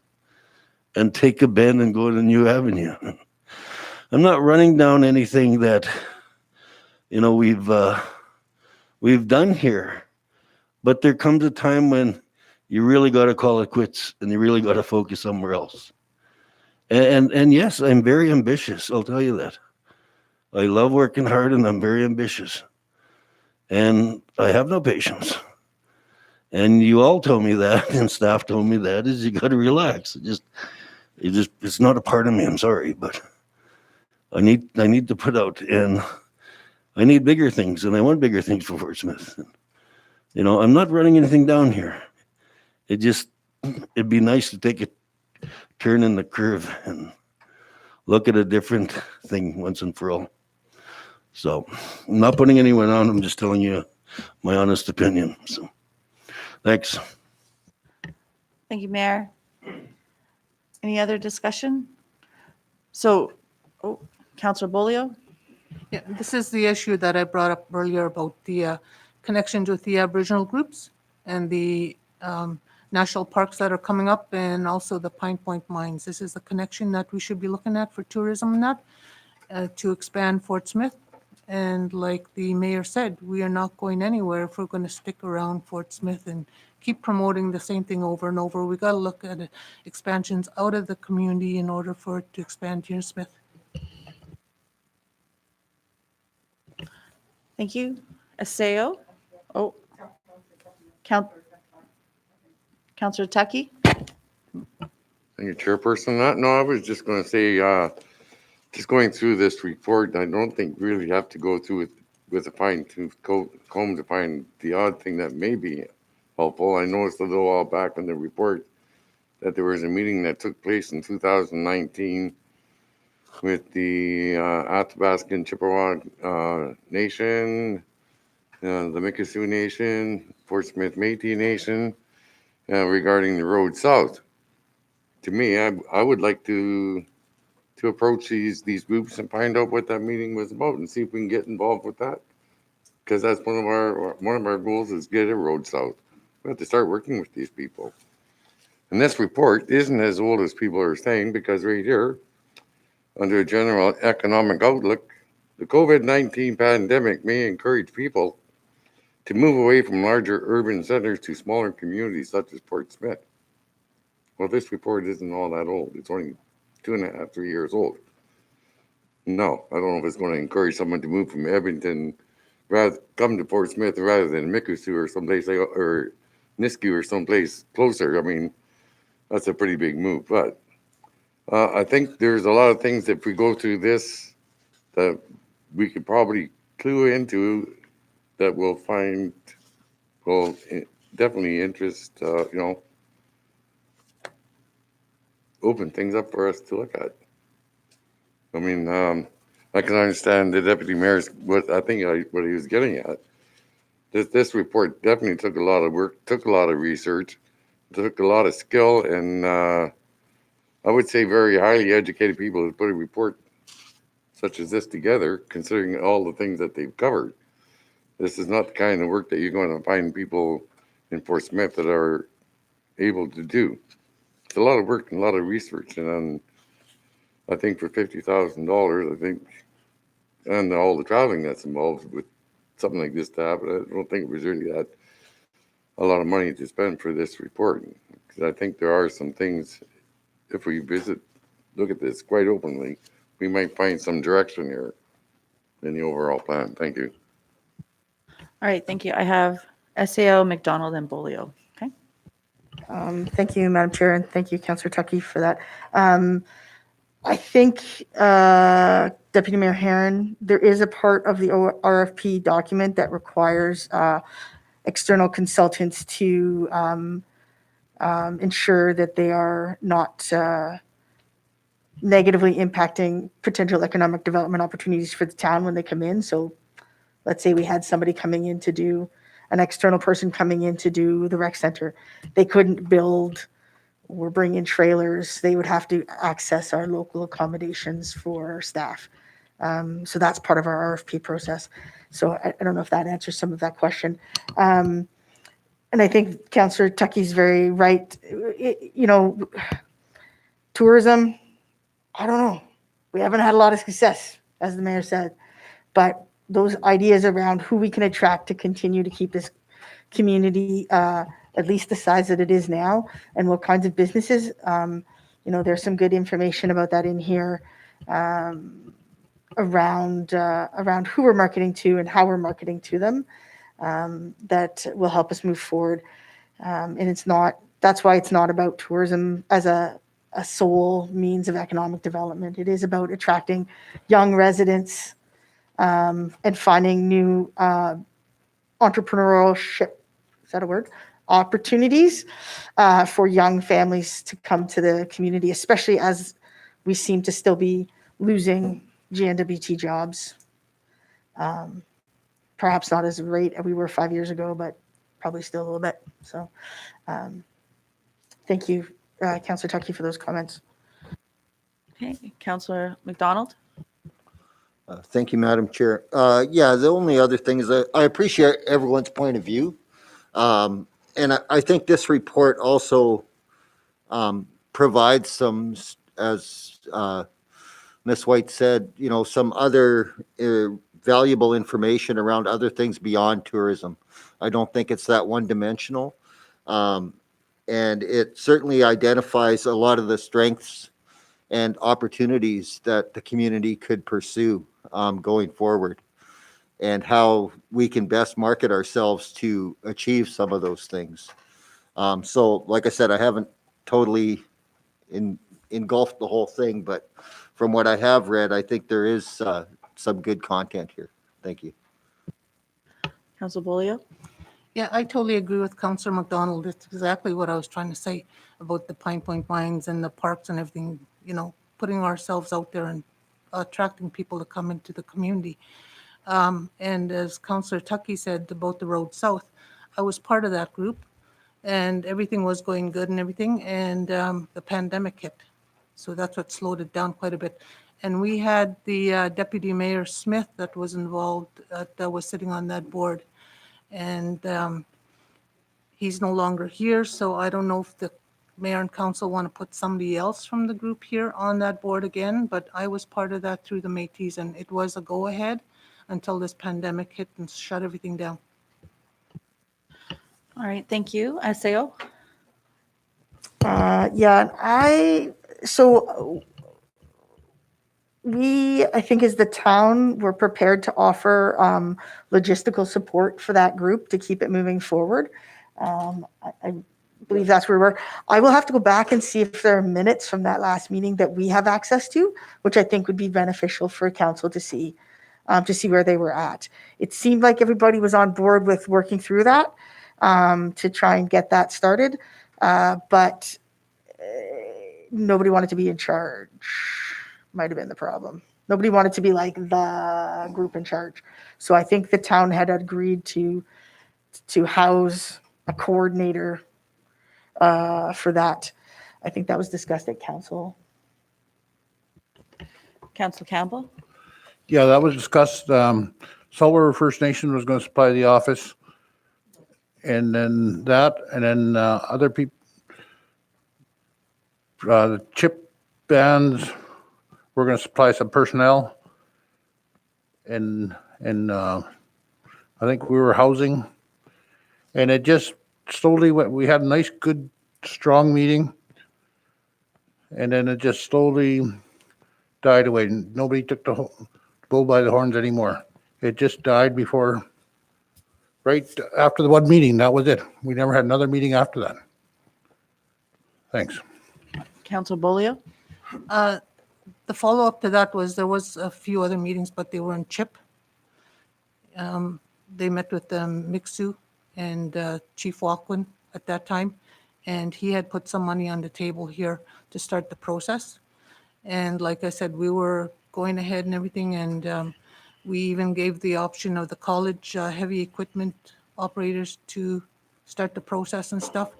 and take a bend and go to a new avenue. I'm not running down anything that, we've done here, but there comes a time when you really got to call it quits and you really got to focus somewhere else. And yes, I'm very ambitious. I'll tell you that. I love working hard and I'm very ambitious. And I have no patience. And you all told me that, and staff told me that, is you got to relax. It's not a part of me. I'm sorry, but I need to put out, and I need bigger things, and I want bigger things for Fort Smith. I'm not running anything down here. It'd be nice to take a turn in the curve and look at a different thing once and for all. So I'm not putting anyone on. I'm just telling you my honest opinion. So thanks. Thank you, Mayor. Any other discussion? So, Councillor Bolio? Yeah, this is the issue that I brought up earlier about the connections with the Aboriginal groups and the national parks that are coming up, and also the Pine Point mines. This is the connection that we should be looking at for tourism and that to expand Fort Smith. And like the mayor said, we are not going anywhere if we're going to stick around Fort Smith and keep promoting the same thing over and over. We got to look at expansions out of the community in order for it to expand here in Smith. Thank you. Aseo? Councillor Tucky? Thank you, Chairperson. No, I was just going to say, just going through this report, I don't think really have to go through it with a fine-tooth comb to find the odd thing that may be helpful. I noticed a little while back in the report that there was a meeting that took place in 2019 with the Athabascan Chippewa Nation, the Mikisew Nation, Fort Smith Métis Nation, regarding the road south. To me, I would like to approach these groups and find out what that meeting was about and see if we can get involved with that. because that's one of our goals is get a road south. We have to start working with these people. And this report isn't as old as people are saying, because right here, under a general economic outlook, the COVID-19 pandemic may encourage people to move away from larger urban centers to smaller communities such as Port Smith. Well, this report isn't all that old. It's only 2.5, 3 years old. No, I don't know if it's going to encourage someone to move from Edmonton, rather come to Port Smith rather than Mikisew or someplace like, or Nisku or someplace closer. I mean, that's a pretty big move. But I think there's a lot of things that if we go through this that we could probably clue into that we'll find will definitely interest, open things up for us to look at. I mean, I can understand the deputy mayor's what he was getting at. This report definitely took a lot of work, took a lot of research, took a lot of skill, and I would say very highly educated people to put a report such as this together, considering all the things that they've covered. This is not the kind of work that you're going to find people in Fort Smith that are able to do. It's a lot of work and a lot of research, and I think for $50,000, I think, and all the traveling that's involved with something like this to happen, I don't think it was really that a lot of money to spend for this report. Because I think there are some things, if we look at this quite openly, we might find some direction here in the overall plan. Thank you. All right, thank you. I have SAO, McDonald, and Bolio. Okay. Thank you, Madam Chair, and thank you, Councillor Tuckey, for that. I think, Deputy Mayor Herron, there is a part of the RFP document that requires external consultants to ensure that they are not negatively impacting potential economic development opportunities for the town when they come in. So let's say we had somebody coming in to do, an external person coming in to do the rec center. They couldn't build or bring in trailers. They would have to access our local accommodations for staff. So that's part of our RFP process. So I don't know if that answers some of that question. And I think Councillor Tuckey's very right. Tourism, I don't know. We haven't had a lot of success, as the mayor said. But those ideas around who we can attract to continue to keep this community at least the size that it is now, and what kinds of businesses, there's some good information about that in here around who we're marketing to and how we're marketing to them, that will help us move forward. And that's why it's not about tourism as a sole means of economic development. It is about attracting young residents and finding new entrepreneurship, is that a word? Opportunities for young families to come to the community, especially as we seem to still be losing GNWT jobs. Perhaps not as a rate as we were 5 years ago, but probably still a little bit. So thank you, Councillor Tuckey, for those comments. Okay, Councillor McDonald. Thank you, Madam Chair. Yeah, the only other thing is that I appreciate everyone's point of view. And I think this report also provides some, as Ms. White said, some other valuable information around other things beyond tourism. I don't think it's that one-dimensional. And it certainly identifies a lot of the strengths and opportunities that the community could pursue going forward, and how we can best market ourselves to achieve some of those things. So like I said, I haven't totally engulfed the whole thing, but from what I have read, I think there is some good content here. Thank you. Councillor Bolio. Yeah, I totally agree with Councillor McDonald. It's exactly what I was trying to say about the Pine Point Mines and the parks and everything, putting ourselves out there and attracting people to come into the community. And as Councillor Tuckey said about the road south, I was part of that group and everything was going good and everything. And the pandemic hit. So that's what slowed it down quite a bit. And we had the Deputy Mayor Smith that was involved, that was sitting on that board. And he's no longer here, so I don't know if the mayor and council want to put somebody else from the group here on that board again, but I was part of that through the Métis, and it was a go-ahead until this pandemic hit and shut everything down. All right, thank you. SAO? So we, I think as the town, we're prepared to offer logistical support for that group to keep it moving forward. I believe that's where we're. I will have to go back and see if there are minutes from that last meeting that we have access to, which I think would be beneficial for council to see where they were at. It seemed like everybody was on board with working through that to try and get that started, but nobody wanted to be in charge. Might have been the problem. Nobody wanted to be like the group in charge. So I think the town had agreed to house a coordinator for that. I think that was discussed at council. Council Campbell? Yeah, that was discussed. Salt River First Nation was going to supply the office. And then other people, the chip bands, we're going to supply some personnel. And I think we were housing. And it just slowly went, we had a nice, good, strong meeting. And then it just slowly died away. Nobody took the bull by the horns anymore. It just died before, right after the one meeting, that was it. We never had another meeting after that. Thanks. Council Bolio? The follow-up to that was there was a few other meetings, but they were in CHIP. They met with Mixu and Chief Walkwin at that time, and he had put some money on the table here to start the process. And like I said, we were going ahead and everything, and we even gave the option of the college heavy equipment operators to start the process and stuff.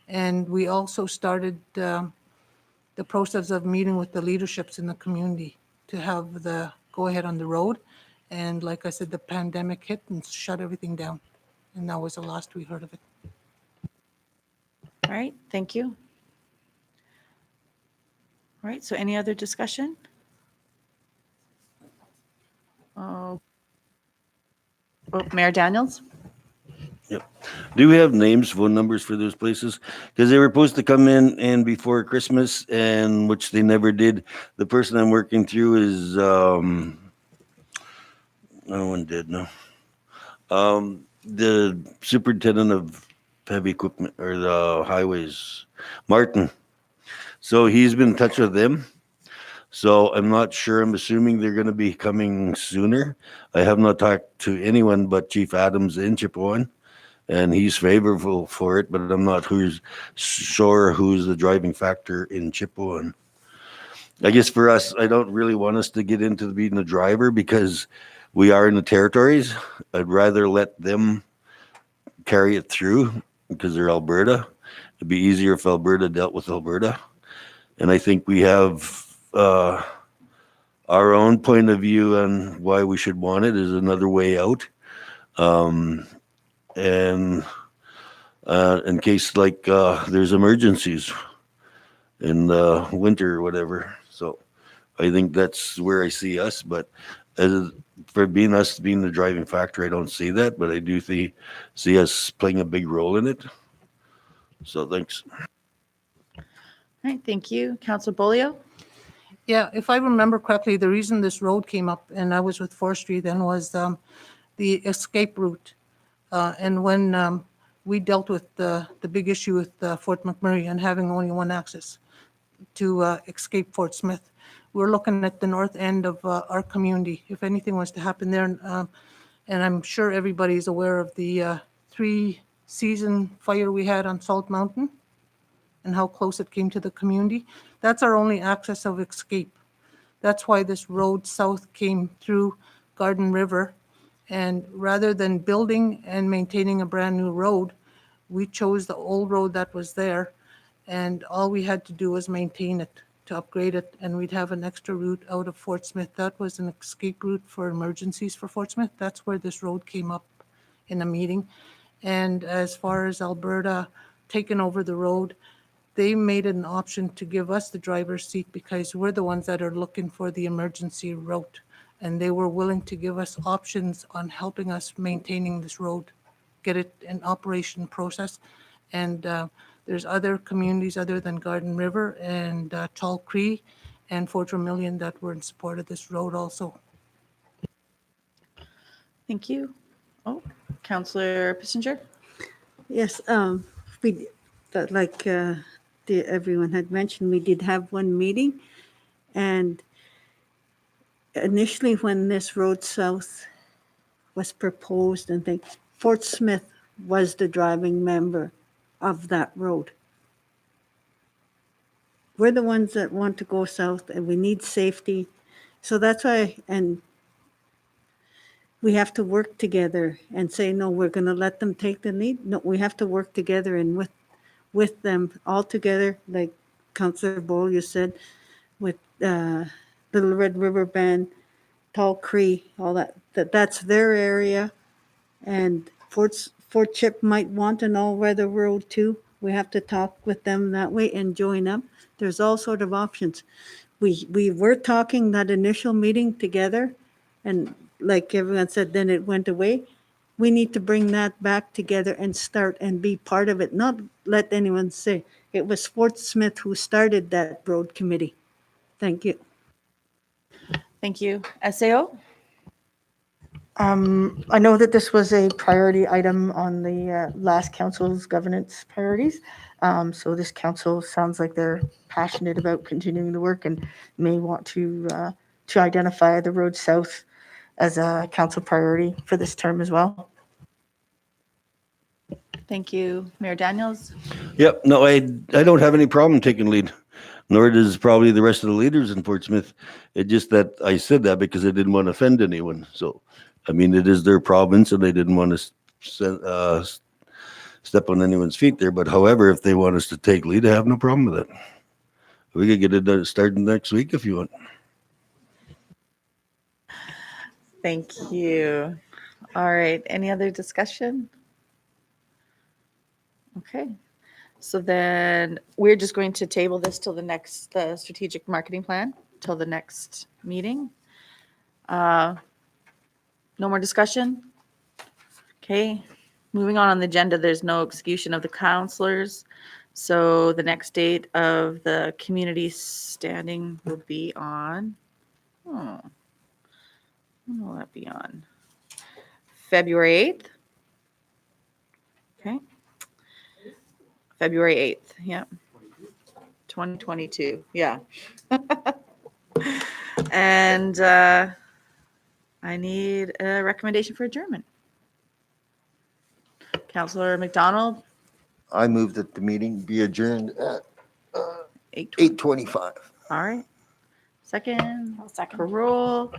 And we also started the process of meeting with the leaderships in the community to have the go-ahead on the road. And like I said, the pandemic hit and shut everything down. And that was the last we heard of it. All right, thank you. All right, so any other discussion? Mayor Daniels? Yep. Do we have names, phone numbers for those places? Because they were supposed to come in and before Christmas, and which they never did. The person I'm working through is no one did, no. The superintendent of heavy equipment or the highways, Martin. So he's been in touch with them. So I'm not sure. I'm assuming they're going to be coming sooner. I have not talked to anyone but Chief Adams in Chippewa, and he's favorable for it, but I'm not sure who's the driving factor in Chippewa. I guess for us, I don't really want us to get into being the driver because we are in the territories. I'd rather let them carry it through because they're Alberta. It'd be easier if Alberta dealt with Alberta. And I think we have our own point of view on why we should want it is another way out. And in case like there's emergencies in the winter or whatever. So I think that's where I see us. But as for being us being the driving factor, I don't see that, but I do see us playing a big role in it. So thanks. All right, thank you. Council Bolio? Yeah, if I remember correctly, the reason this road came up, and I was with Forestry then, was the escape route. And when we dealt with the big issue with Fort McMurray and having only one access to escape Fort Smith, we're looking at the north end of our community. If anything was to happen there, and I'm sure everybody's aware of the 3-season fire we had on Salt Mountain and how close it came to the community. That's our only access of escape. That's why this road south came through Garden River. And rather than building and maintaining a brand new road, we chose the old road that was there. And all we had to do was maintain it. to upgrade it, and we'd have an extra route out of Fort Smith. That was an escape route for emergencies for Fort Smith. That's where this road came up in a meeting. And as far as Alberta taking over the road, they made it an option to give us the driver's seat because we're the ones that are looking for the emergency route. And they were willing to give us options on helping us maintaining this road, get it in operation process. And there's other communities other than Garden River and Tall Cree and Fort Vermilion that were in support of this road also. Thank you. Oh, Counselor Pissinger? Yes, we, that like everyone had mentioned, we did have one meeting. And initially when this road south was proposed and things, Fort Smith was the driving member of that road. We're the ones that want to go south and we need safety. So that's why, and we have to work together and say, no, we're going to let them take the lead. No, we have to work together and with them all together, like Councillor Bowl, you said, with Little Red River Band, Tall Cree, all that's their area. And Fort Chip might want an all-weather road too. We have to talk with them that way and join up. There's all sort of options. We were talking that initial meeting together, and like everyone said, then it went away. We need to bring that back together and start and be part of it, not let anyone say. It was Fort Smith who started that road committee. Thank you. Thank you. SAO? I know that this was a priority item on the last council's governance priorities. So this council sounds like they're passionate about continuing the work and may want to identify the road south as a council priority for this term as well. Thank you. Mayor Daniels? Yep, no, I don't have any problem taking lead, nor does probably the rest of the leaders in Fort Smith. It just that I said that because I didn't want to offend anyone. So, I mean, it is their province and they didn't want to step on anyone's feet there. But however, if they want us to take lead, I have no problem with it. We could get it started next week if you want. Thank you. All right. Any other discussion? Okay. So then we're just going to table this till the next strategic marketing plan, till the next meeting. No more discussion? Okay. Moving on the agenda, there's no execution of the counselors. So the next date of the community standing will be on, when will that be on? February 8th? Okay. February 8th, yeah. 2022, yeah. And I need a recommendation for adjournment. Councillor McDonald, I move that the meeting be adjourned at 8:20. 8:25. All right. Second, I'll second. Carol.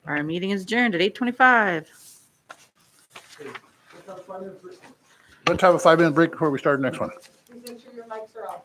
Our meeting is adjourned at 8:25. Let's have a 5-minute break before we start the next one. Make sure your mics are off.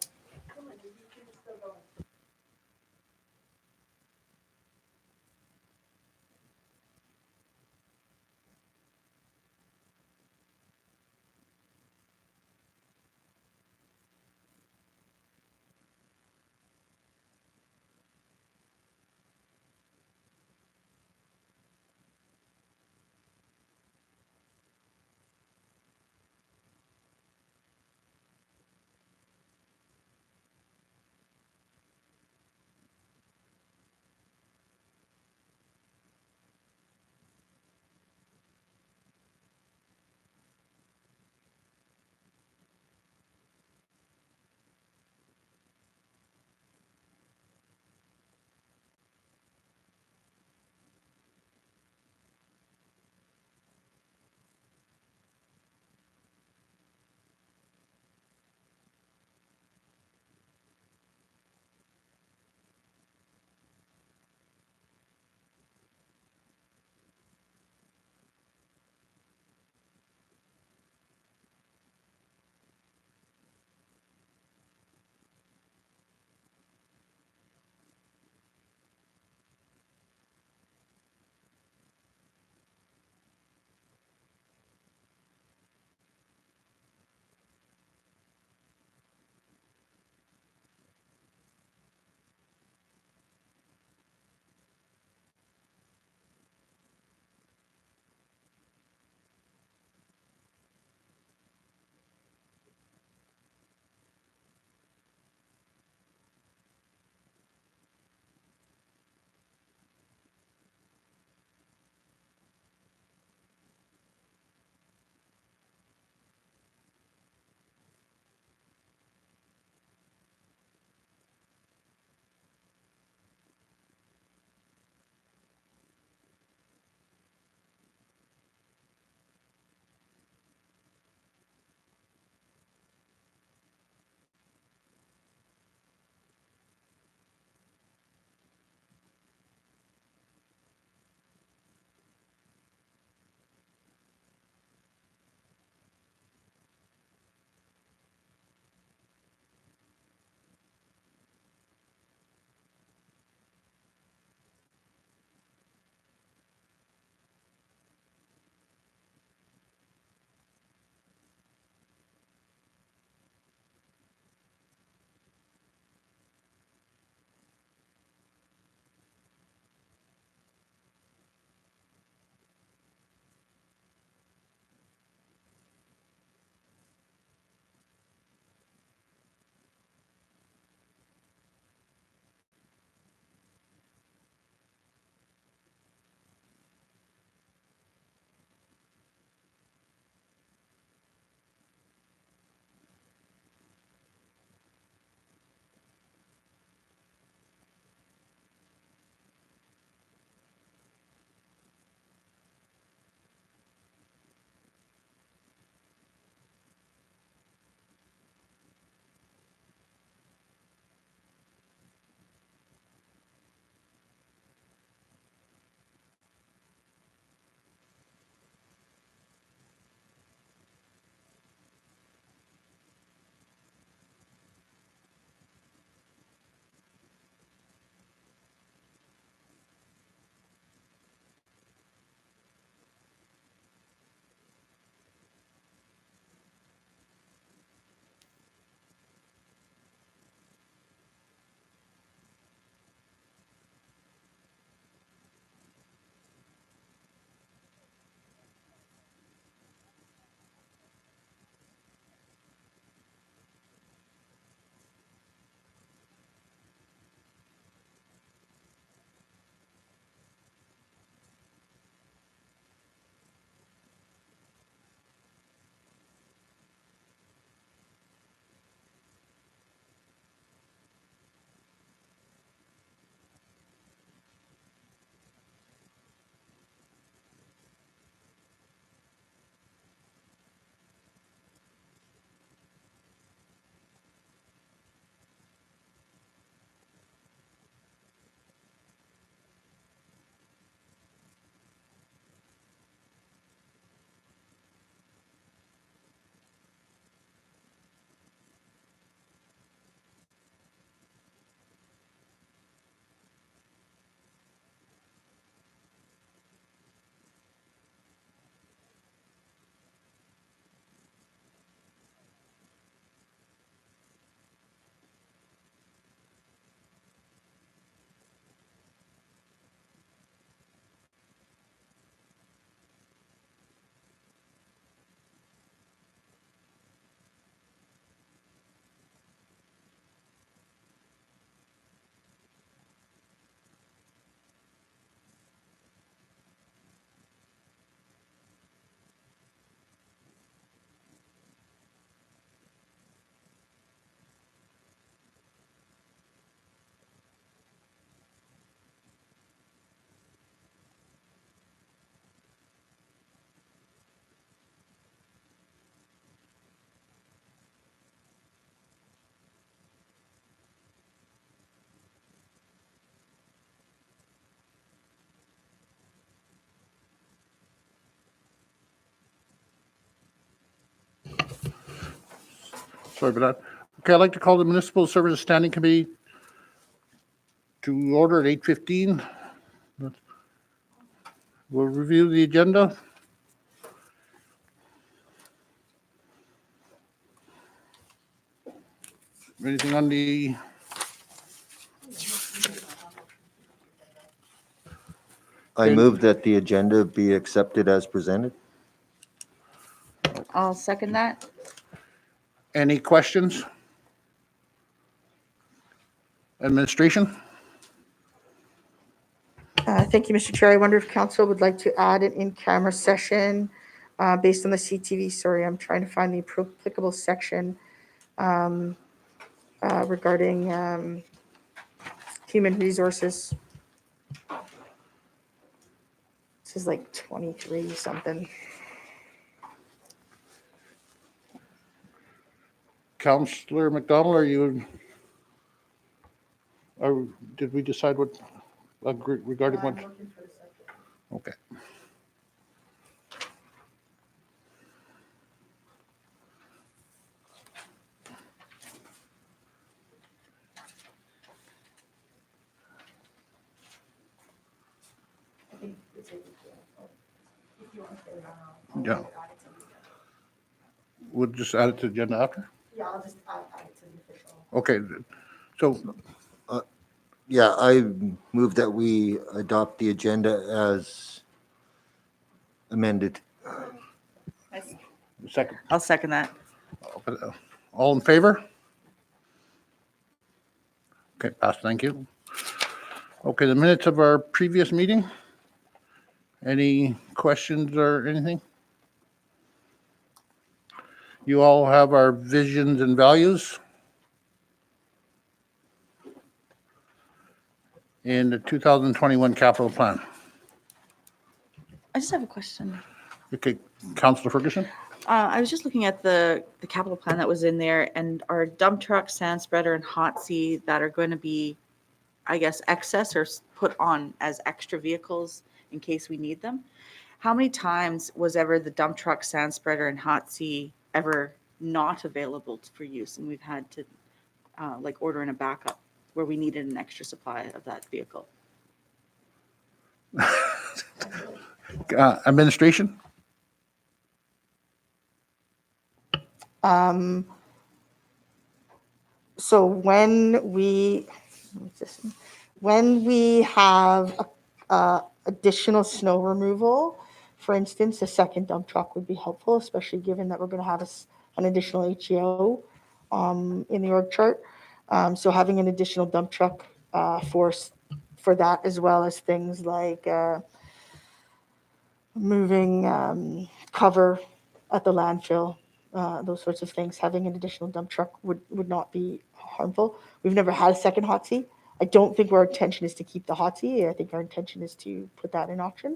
Sorry about that. Okay, I'd like to call the Municipal Services Standing Committee to order at 8:15. We'll review the agenda. Anything on the, I move that the agenda be accepted as presented. I'll second that. any questions? Administration? Thank you, Mr. Chair. I wonder if council would like to add an in-camera session based on the CTV. Sorry, I'm trying to find the applicable section regarding human resources. This is like 23 something. Councillor McDonald, are you, did we decide what, regarding what? Okay. Yeah. We'll just add it to the agenda after? Yeah, I'll just add it to the official. Okay, so Yeah, I move that we adopt the agenda as amended. second, I'll second that. all in favor? Okay, passed, thank you. Okay, the minutes of our previous meeting. Any questions or anything? You all have our visions and values in the 2021 capital plan. I just have a question. Okay, Councillor Ferguson? I was just looking at the capital plan that was in there, and our dump truck, sand spreader, and hot seat that are going to be, I guess, excess or put on as extra vehicles in case we need them. How many times was ever the dump truck, sand spreader, and hot seat ever not available for use, and we've had to like order in a backup where we needed an extra supply of that vehicle? Administration? So when we have additional snow removal, for instance, a second dump truck would be helpful, especially given that we're going to have an additional HEO in the org chart. So having an additional dump truck for that, as well as things like moving cover at the landfill, those sorts of things, having an additional dump truck would not be harmful. We've never had a second hot seat. I don't think our intention is to keep the hot seat. I think our intention is to put that in auction.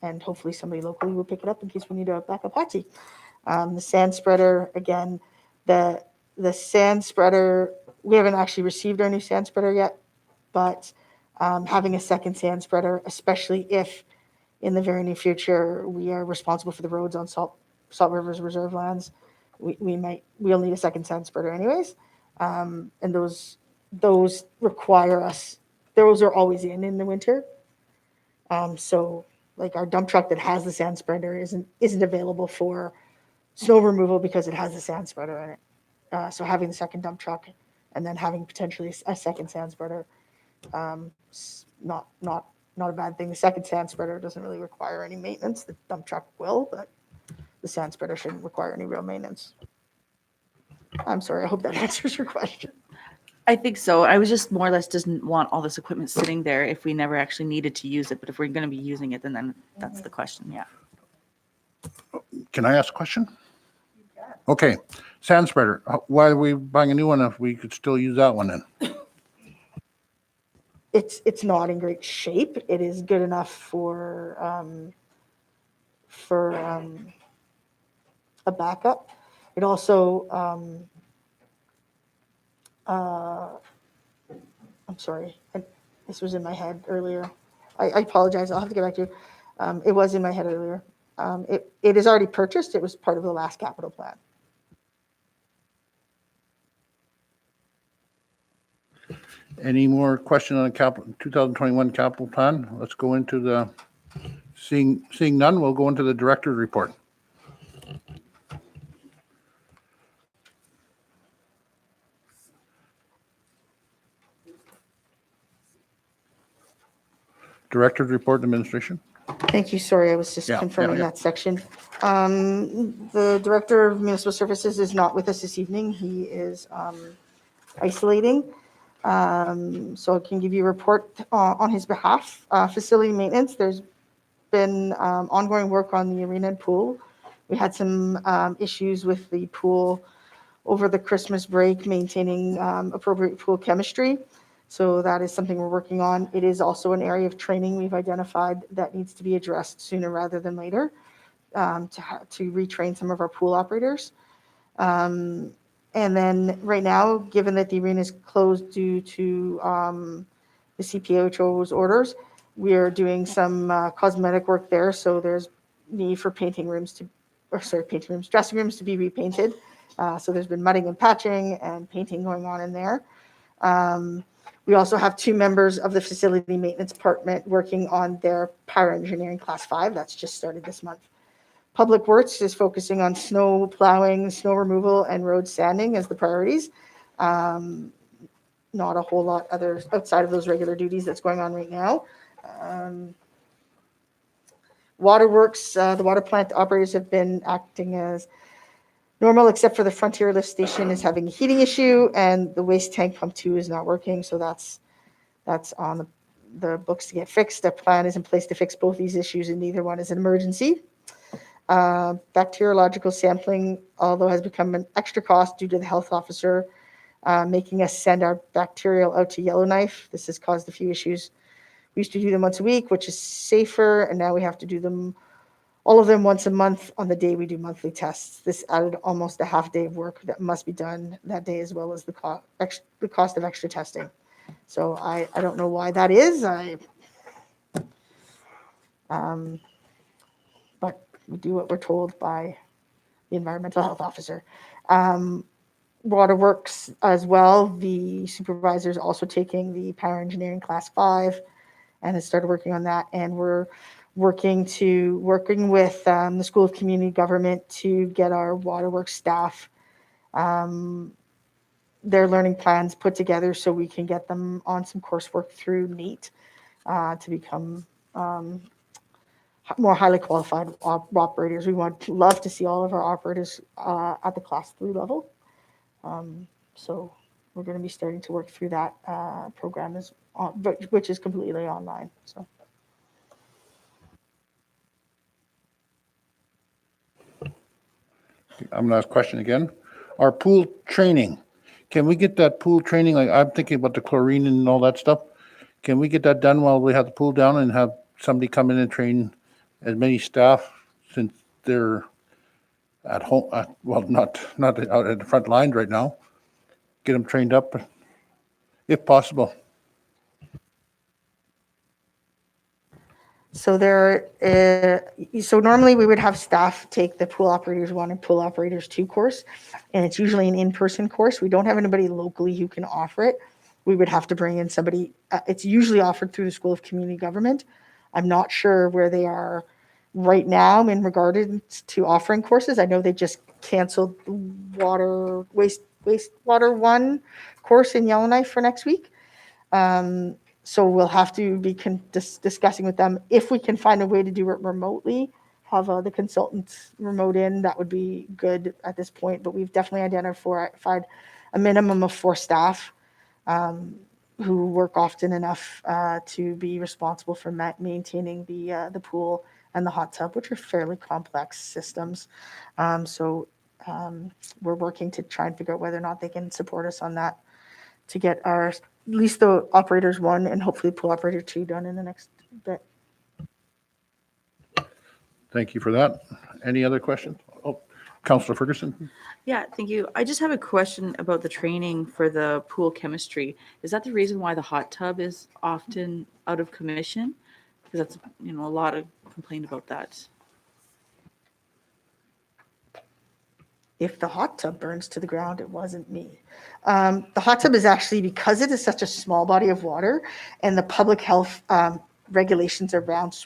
And hopefully somebody locally will pick it up in case we need a backup hot seat. The sand spreader, again, the sand spreader, we haven't actually received our new sand spreader yet, but having a second sand spreader, especially if in the very near future we are responsible for the roads on Salt River's reserve lands, we'll need a second sand spreader anyways. And those require us, those are always in the winter. So like our dump truck that has the sand spreader isn't available for snow removal because it has the sand spreader in it. So having the second dump truck and then having potentially a second sand spreader, not a bad thing. The second sand spreader doesn't really require any maintenance. The dump truck will, but the sand spreader shouldn't require any real maintenance. I'm sorry, I hope that answers your question. I think so. I was just more or less doesn't want all this equipment sitting there if we never actually needed to use it. But if we're going to be using it, then that's the question. Yeah. Can I ask a question? Okay, sand spreader. Why are we buying a new one if we could still use that one then? It's not in great shape. It is good enough for a backup. It also I'm sorry, this was in my head earlier. I apologize. I'll have to get back to you. It was in my head earlier. It is already purchased. It was part of the last capital plan. Any more question on the capital, 2021 capital plan? Let's go into the, seeing none, we'll go into the director's report. Director's report, administration. Thank you. Sorry, I was just Yeah, confirming yeah. that section. The Director of Municipal Services is not with us this evening. He is isolating. So I can give you a report on his behalf. Facility maintenance, there's been ongoing work on the arena and pool. We had some issues with the pool over the Christmas break, maintaining appropriate pool chemistry. So that is something we're working on. It is also an area of training we've identified that needs to be addressed sooner rather than later, to retrain some of our pool operators. And then right now, given that the arena is closed due to the CPHO's orders, we are doing some cosmetic work there. So there's need for dressing rooms to be repainted. So there's been mudding and patching and painting going on in there. We also have 2 members of the facility maintenance department working on their power engineering class 5. That's just started this month. Public Works is focusing on snow plowing, snow removal, and road sanding as the priorities. Not a whole lot other outside of those regular duties that's going on right now. Waterworks, the water plant operators have been acting as normal, except for the Frontier lift station is having a heating issue, and the waste tank pump 2 is not working. So that's on the books to get fixed. The plan is in place to fix both these issues, and neither one is an emergency. Bacteriological sampling, although has become an extra cost due to the health officer making us send our bacterial out to Yellowknife. This has caused a few issues. We used to do them once a week, which is safer, and now we have to do them, all of them, once a month on the day we do monthly tests. This added almost a half day of work that must be done that day, as well as the cost of extra testing. So I don't know why that is. But we do what we're told by the environmental health officer. Waterworks as well. The supervisor is also taking the power engineering class 5 and has started working on that. And we're working with the School of Community Government to get our waterworks staff their learning plans put together so we can get them on some coursework through NEAT to become more highly qualified operators. We love to see all of our operators at the class 3 level. So we're going to be starting to work through that program, which is completely online. So. I'm going to ask a question again. Our pool training, can we get that pool training? Like, I'm thinking about the chlorine and all that stuff. Can we get that done while we have the pool down and have somebody come in and train as many staff, since they're at home, well, not out at the front lines right now, get them trained up if possible? So so normally we would have staff take the Pool Operators 1 and Pool Operators 2 course, and it's usually an in-person course. We don't have anybody locally who can offer it. We would have to bring in somebody. It's usually offered through the School of Community Government. I'm not sure where they are right now in regards to offering courses. I know they just canceled the wastewater 1 course in Yellowknife for next week. So we'll have to be discussing with them if we can find a way to do it remotely, have the consultants remote in. That would be good at this point, but we've definitely identified a minimum of 4 staff who work often enough to be responsible for maintaining the pool and the hot tub, which are fairly complex systems. So we're working to try and figure out whether or not they can support us on that to get at least the Operators 1 and hopefully Pool Operator 2 done in the next bit. Thank you for that. Any other questions? Oh, Councillor Ferguson? Yeah, thank you. I just have a question about the training for the pool chemistry. Is that the reason why the hot tub is often out of commission? Because that's, a lot of complaint about that. if the hot tub burns to the ground, it wasn't me. The hot tub is actually, because it is such a small body of water and the public health regulations around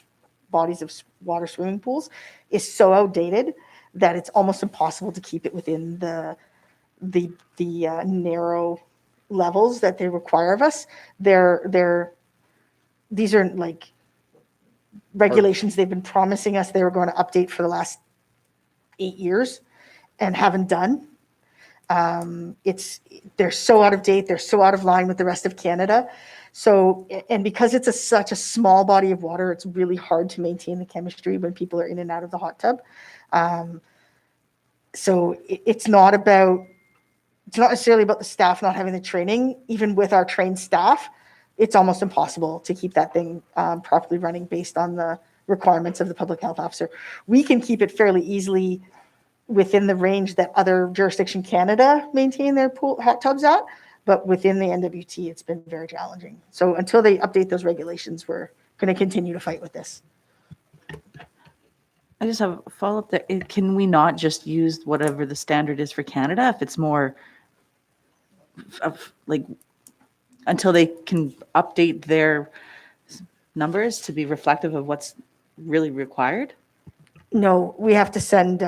bodies of water swimming pools is so outdated that it's almost impossible to keep it within the narrow levels that they require of us. These are like regulations they've been promising us they were going to update for the last 8 years and haven't done. They're so out of date. They're so out of line with the rest of Canada. So, and because it's such a small body of water, it's really hard to maintain the chemistry when people are in and out of the hot tub. So it's not necessarily about the staff not having the training. Even with our trained staff, it's almost impossible to keep that thing properly running based on the requirements of the public health officer. We can keep it fairly easily within the range that other jurisdiction Canada maintain their pool hot tubs at, but within the NWT, it's been very challenging. So until they update those regulations, we're going to continue to fight with this. I just have a follow-up there. Can we not just use whatever the standard is for Canada if it's more of like until they can update their numbers to be reflective of what's really required? No, we have to send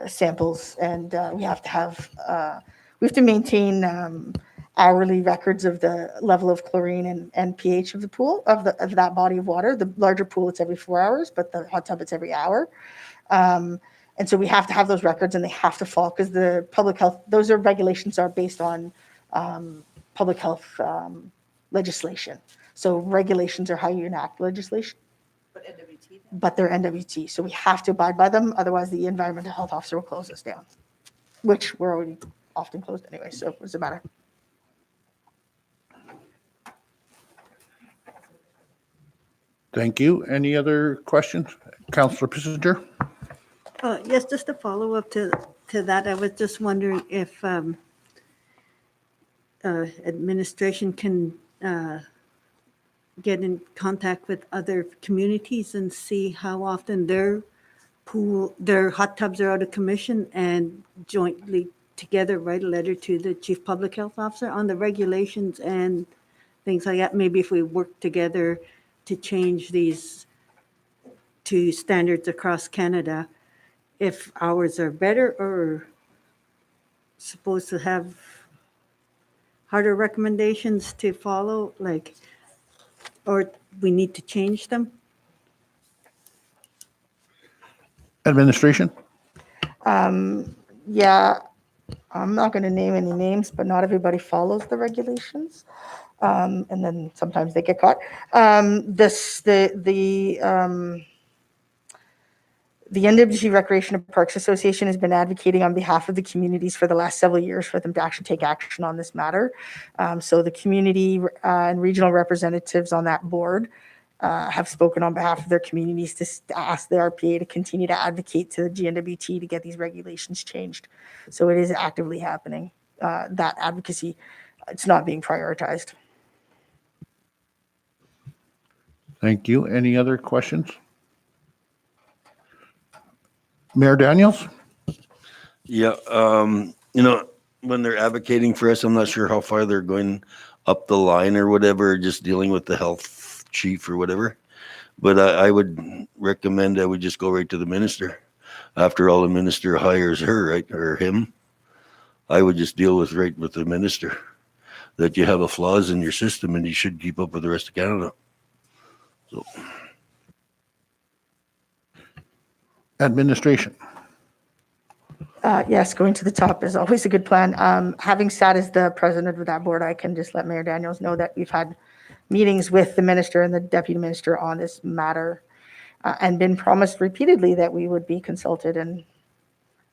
samples, and we have to maintain hourly records of the level of chlorine and pH of the pool of that body of water. The larger pool, it's every 4 hours, but the hot tub, it's every hour. And so we have to have those records, and they have to fall because the public health, those are regulations are based on public health legislation. So regulations are how you enact legislation. But they're NWT, so we have to abide by them. Otherwise, the environmental health officer will close us down, which we're already often closed anyway. So it doesn't matter. Thank you. Any other questions? Councillor Pissinger? Yes, just a follow-up to that. I was just wondering if administration can get in contact with other communities and see how often their hot tubs are out of commission, and jointly together write a letter to the chief public health officer on the regulations and things like that. Maybe if we work together to change these to standards across Canada, if ours are better or supposed to have harder recommendations to follow, like, or we need to change them? Administration? Yeah, I'm not going to name any names, but not everybody follows the regulations. And then sometimes they get caught. The NWG Recreation and Parks Association has been advocating on behalf of the communities for the last several years for them to actually take action on this matter. So the community and regional representatives on that board have spoken on behalf of their communities to ask the RPA to continue to advocate to the GNWT to get these regulations changed. So it is actively happening, that advocacy. It's not being prioritized. Thank you. Any other questions? Mayor Daniels? Yeah, when they're advocating for us, I'm not sure how far they're going up the line or whatever, just dealing with the health chief or whatever. But I would recommend that we just go right to the minister. After all, the minister hires her, right, or him. I would just deal right with the minister, that you have a flaws in your system and you should keep up with the rest of Canada. So. Administration. Yes, going to the top is always a good plan. Having sat as the president of that board, I can just let Mayor Daniels know that we've had meetings with the minister and the deputy minister on this matter, and been promised repeatedly that we would be consulted. And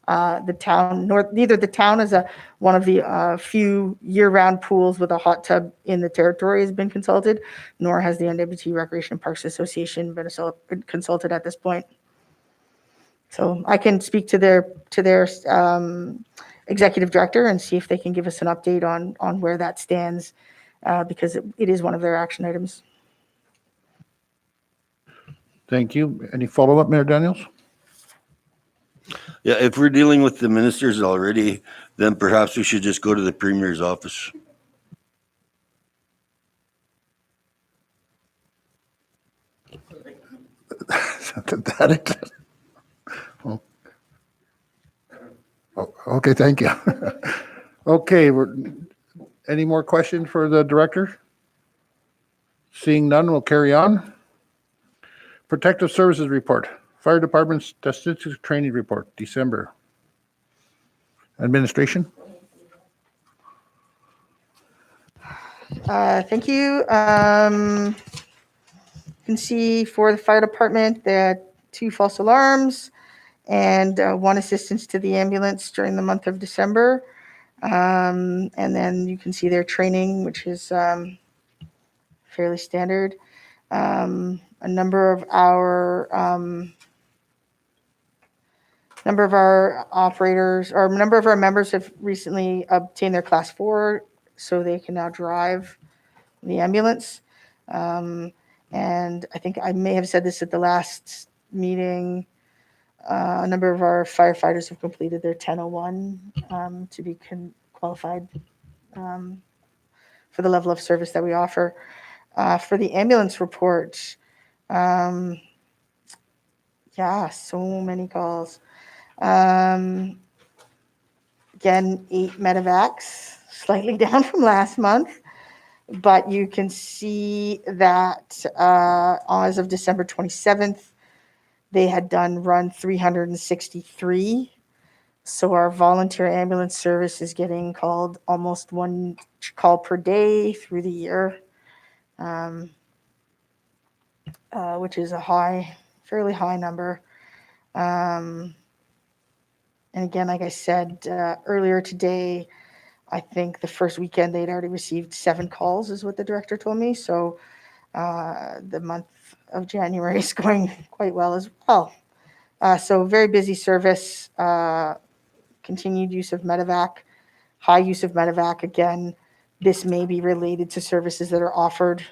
the town, neither the town as one of the few year-round pools with a hot tub in the territory has been consulted, nor has the NWT Recreation and Parks Association been consulted at this point. So I can speak to their executive director and see if they can give us an update on where that stands, because it is one of their action items. Thank you. Any follow-up, Mayor Daniels? Yeah, if we're dealing with the ministers already, then perhaps we should just go to the premier's office. That is- Oh, okay, thank you. Okay, any more questions for the director? Seeing none, we'll carry on. Protective Services Report, Fire Department Statistics Training Report, December. Administration? Thank you. You can see for the fire department, they had 2 false alarms and 1 assistance to the ambulance during the month of December. And then you can see their training, which is fairly standard. A number of our operators or a number of our members have recently obtained their class 4, so they can now drive the ambulance. And I think I may have said this at the last meeting. A number of our firefighters have completed their 1001 to be qualified for the level of service that we offer. For the ambulance report, yeah, so many calls. Again, 8 medevacs, slightly down from last month. But you can see that as of December 27th, they had done run 363. So our volunteer ambulance service is getting called almost 1 call per day through the year, which is a fairly high number. And again, like I said earlier today, I think the first weekend they'd already received 7 calls is what the director told me. So the month of January is going quite well as well. So very busy service, continued use of medevac, high use of medevac. Again, this may be related to services that are offered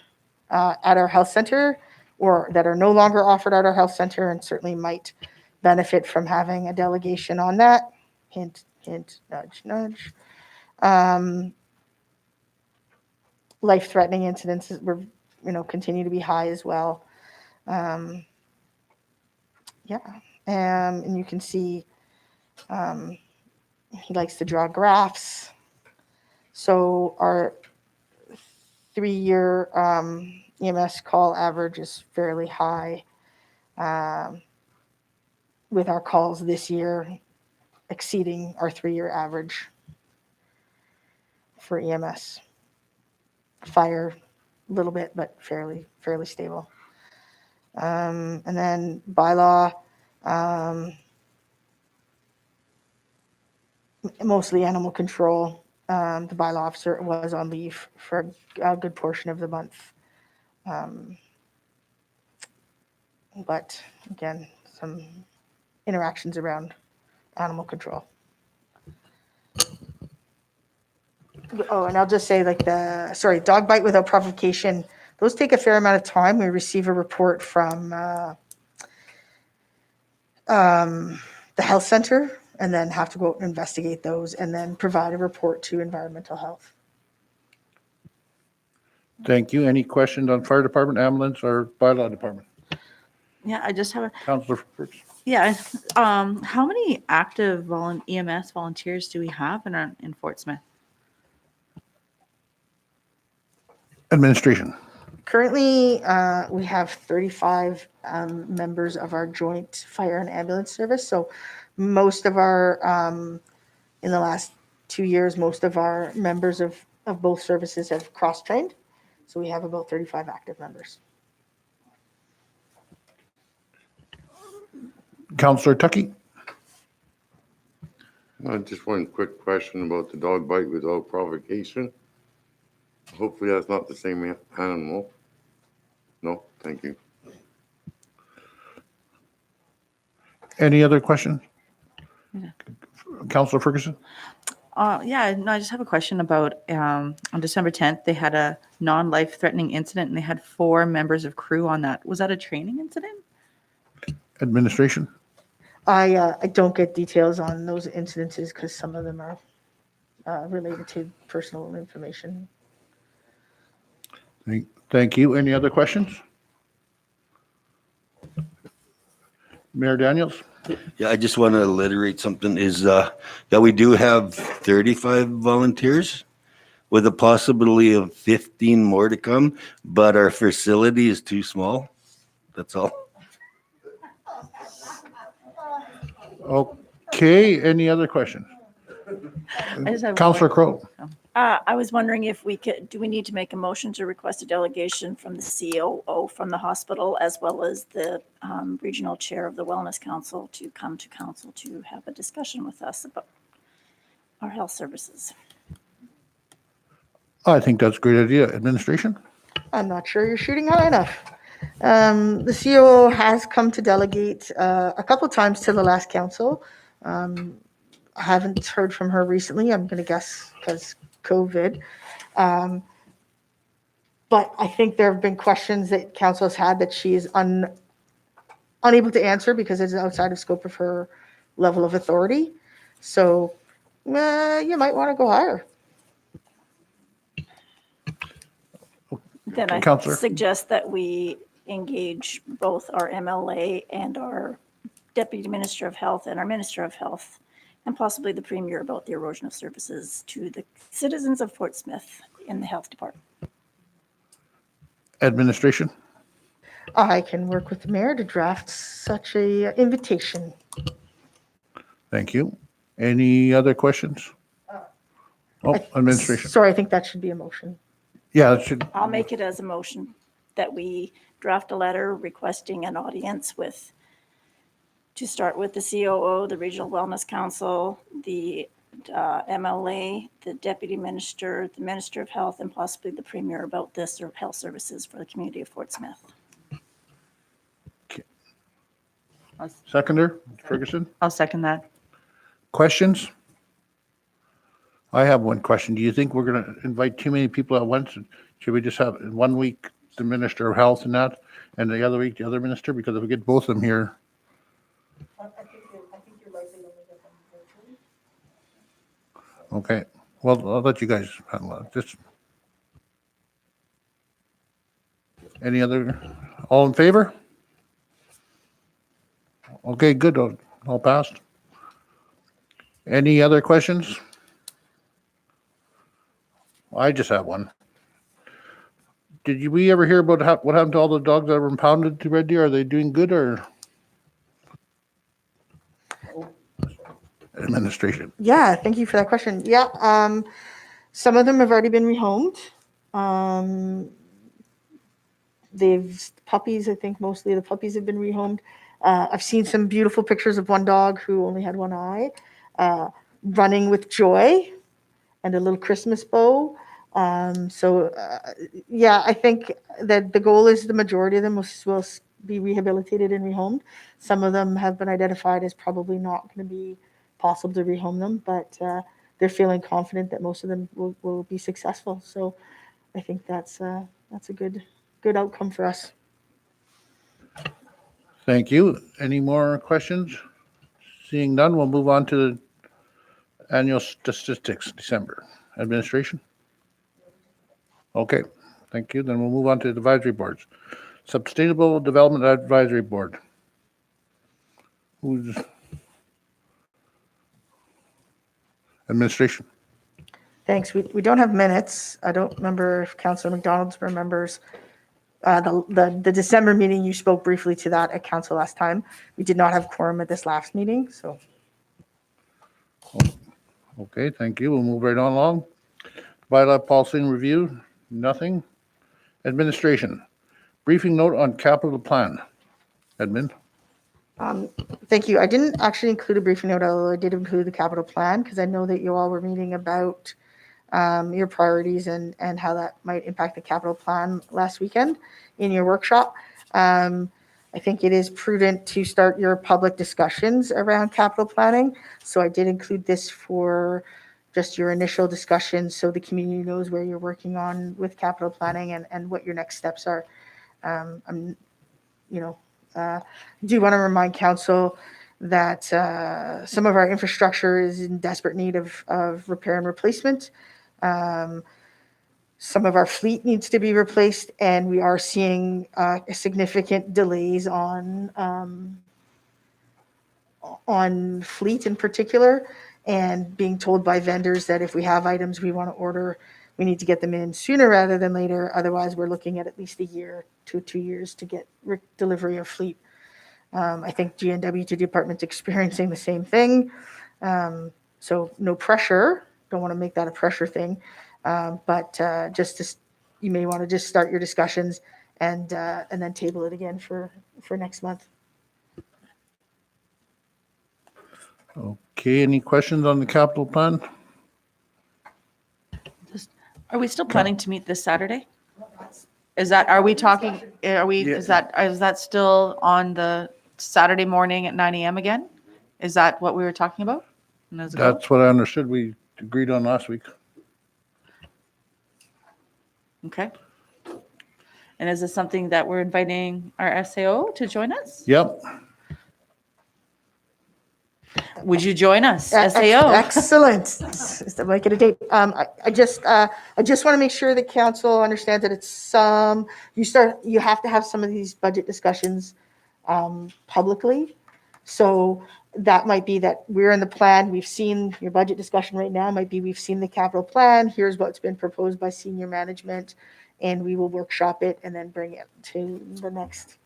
at our health center or that are no longer offered at our health center and certainly might benefit from having a delegation on that. Hint, hint, nudge, nudge. Life-threatening incidents continue to be high as well. And you can see he likes to draw graphs. So our 3-year EMS call average is fairly high, with our calls this year exceeding our 3-year average for EMS. Fire, a little bit, but fairly stable. And then bylaw, mostly animal control. The bylaw officer was on leave for a good portion of the month. But again, some interactions around animal control. Oh, and I'll just say dog bite without provocation. Those take a fair amount of time. We receive a report from the health center and then have to go out and investigate those and then provide a report to environmental health. Thank you. Any questions on fire department, ambulance, or bylaw department? Yeah, I just have a, Councillor Fritz. yeah. How many active EMS volunteers do we have in Fort Smith? Administration. Currently, we have 35 members of our joint fire and ambulance service. So most of our, in the last 2 years, most of our members of both services have cross-trained. So we have about 35 active members. Councillor Tuckey. Just one quick question about the dog bite without provocation. Hopefully that's not the same animal. No, thank you. Any other questions? Yeah. Councillor Ferguson. Yeah, no, I just have a question about on December 10th, they had a non-life-threatening incident and they had 4 members of crew on that. Was that a training incident? Administration. I don't get details on those incidences because some of them are related to personal information. Thank you. Any other questions? Mayor Daniels? Yeah, I just want to alliterate something is, that we do have 35 volunteers with a possibility of 15 more to come, but our facility is too small. That's all. Okay, any other questions? I just have Councillor one- Crowe? I was wondering if we could, do we need to make a motion to request a delegation from the COO from the hospital as well as the regional chair of the Wellness Council to come to council to have a discussion with us about our health services? I think that's a great idea. Administration? I'm not sure you're shooting high enough. The COO has come to delegate a couple times to the last council. I haven't heard from her recently. I'm going to guess because COVID. But I think there have been questions that council has had that she is unable to answer because it's outside of scope of her level of authority. So you might want to go higher. Then I Counselor. suggest that we engage both our MLA and our Deputy Minister of Health and our Minister of Health and possibly the Premier about the erosion of services to the citizens of Fort Smith in the Health Department. Administration? I can work with the mayor to draft such a invitation. Thank you. Any other questions? Oh, administration. Sorry, I think that should be a motion. Yeah, it should, I'll make it as a motion that we draft a letter requesting an audience with, to start with the COO, the Regional Wellness Council, the MLA, the Deputy Minister, the Minister of Health, and possibly the Premier about this or health services for the community of Fort Smith. seconder, Ferguson? I'll second that. Questions? I have one question. Do you think we're going to invite too many people at once? Should we just have in 1 week the Minister of Health and that, and the other week the other minister? Because if we get both of them here. I think you're likely to only get them virtually. Okay, well, I'll let you guys handle it. Just. Any other, all in favor? Okay, good, all passed. Any other questions? I just have one. Did we ever hear about what happened to all the dogs that were impounded to Red Deer? Are they doing good or? Administration. Yeah, thank you for that question. Yeah, some of them have already been rehomed. Puppies, I think mostly the puppies have been rehomed. I've seen some beautiful pictures of one dog who only had one eye, running with joy and a little Christmas bow. Yeah, I think that the goal is the majority of them will be rehabilitated and rehomed. Some of them have been identified as probably not going to be possible to rehome them, but they're feeling confident that most of them will be successful. So I think that's a good outcome for us. Thank you. Any more questions? Seeing none, we'll move on to the annual statistics, December. Administration? Okay, thank you. Then we'll move on to the advisory boards. Sustainable Development Advisory Board. Who's? Administration. Thanks. We don't have minutes. I don't remember if Councilor McDonald remembers the December meeting. You spoke briefly to that at council last time. We did not have quorum at this last meeting, so. Okay, thank you. We'll move right on along. Bylaw policy and review, nothing. Administration, briefing note on capital plan. Admin. Thank you. I didn't actually include a briefing note, although I did include the capital plan because I know that you all were meeting about your priorities and how that might impact the capital plan last weekend in your workshop. I think it is prudent to start your public discussions around capital planning. So I did include this for just your initial discussion so the community knows where you're working on with capital planning and what your next steps are. Do want to remind council that some of our infrastructure is in desperate need of repair and replacement. Some of our fleet needs to be replaced, and we are seeing significant delays on fleet in particular, and being told by vendors that if we have items we want to order, we need to get them in sooner rather than later. Otherwise, we're looking at least a year to 2 years to get delivery of fleet. I think GNW department's experiencing the same thing. So no pressure. Don't want to make that a pressure thing. But you may want to just start your discussions and then table it again for next month. Okay, any questions on the capital plan? Are we still planning to meet this Saturday? Are we talking, is that still on the Saturday morning at 9 AM again? Is that what we were talking about? That's what I understood we agreed on last week. Okay. And is this something that we're inviting our SAO to join us? Yep. Would you join us, Ex- SAO? Excellent. Make it a date. I just want to make sure the council understands that it's you have to have some of these budget discussions publicly. So that might be that we're in the plan. We've seen your budget discussion right now. Might be we've seen the capital plan. Here's what's been proposed by senior management, and we will workshop it and then bring it to the next.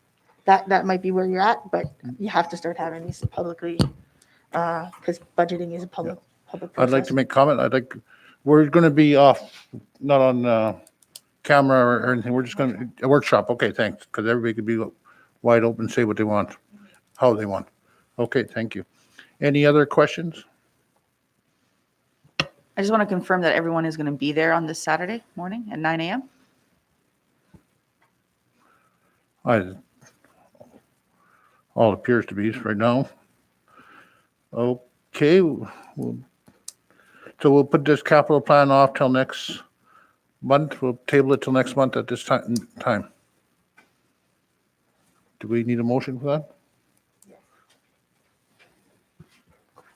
That might be where you're at, but you have to start having these publicly. Because budgeting is a public process. I'd like to make comment. We're going to be off, not on camera or anything. We're just going to, a workshop. Okay, thanks. Because everybody could be wide open, say what they want, how they want. Okay, thank you. Any other questions? I just want to confirm that everyone is going to be there on this Saturday morning at 9 AM. All appears to be right now. Okay, so we'll put this capital plan off till next month. We'll table it till next month at this time. Do we need a motion for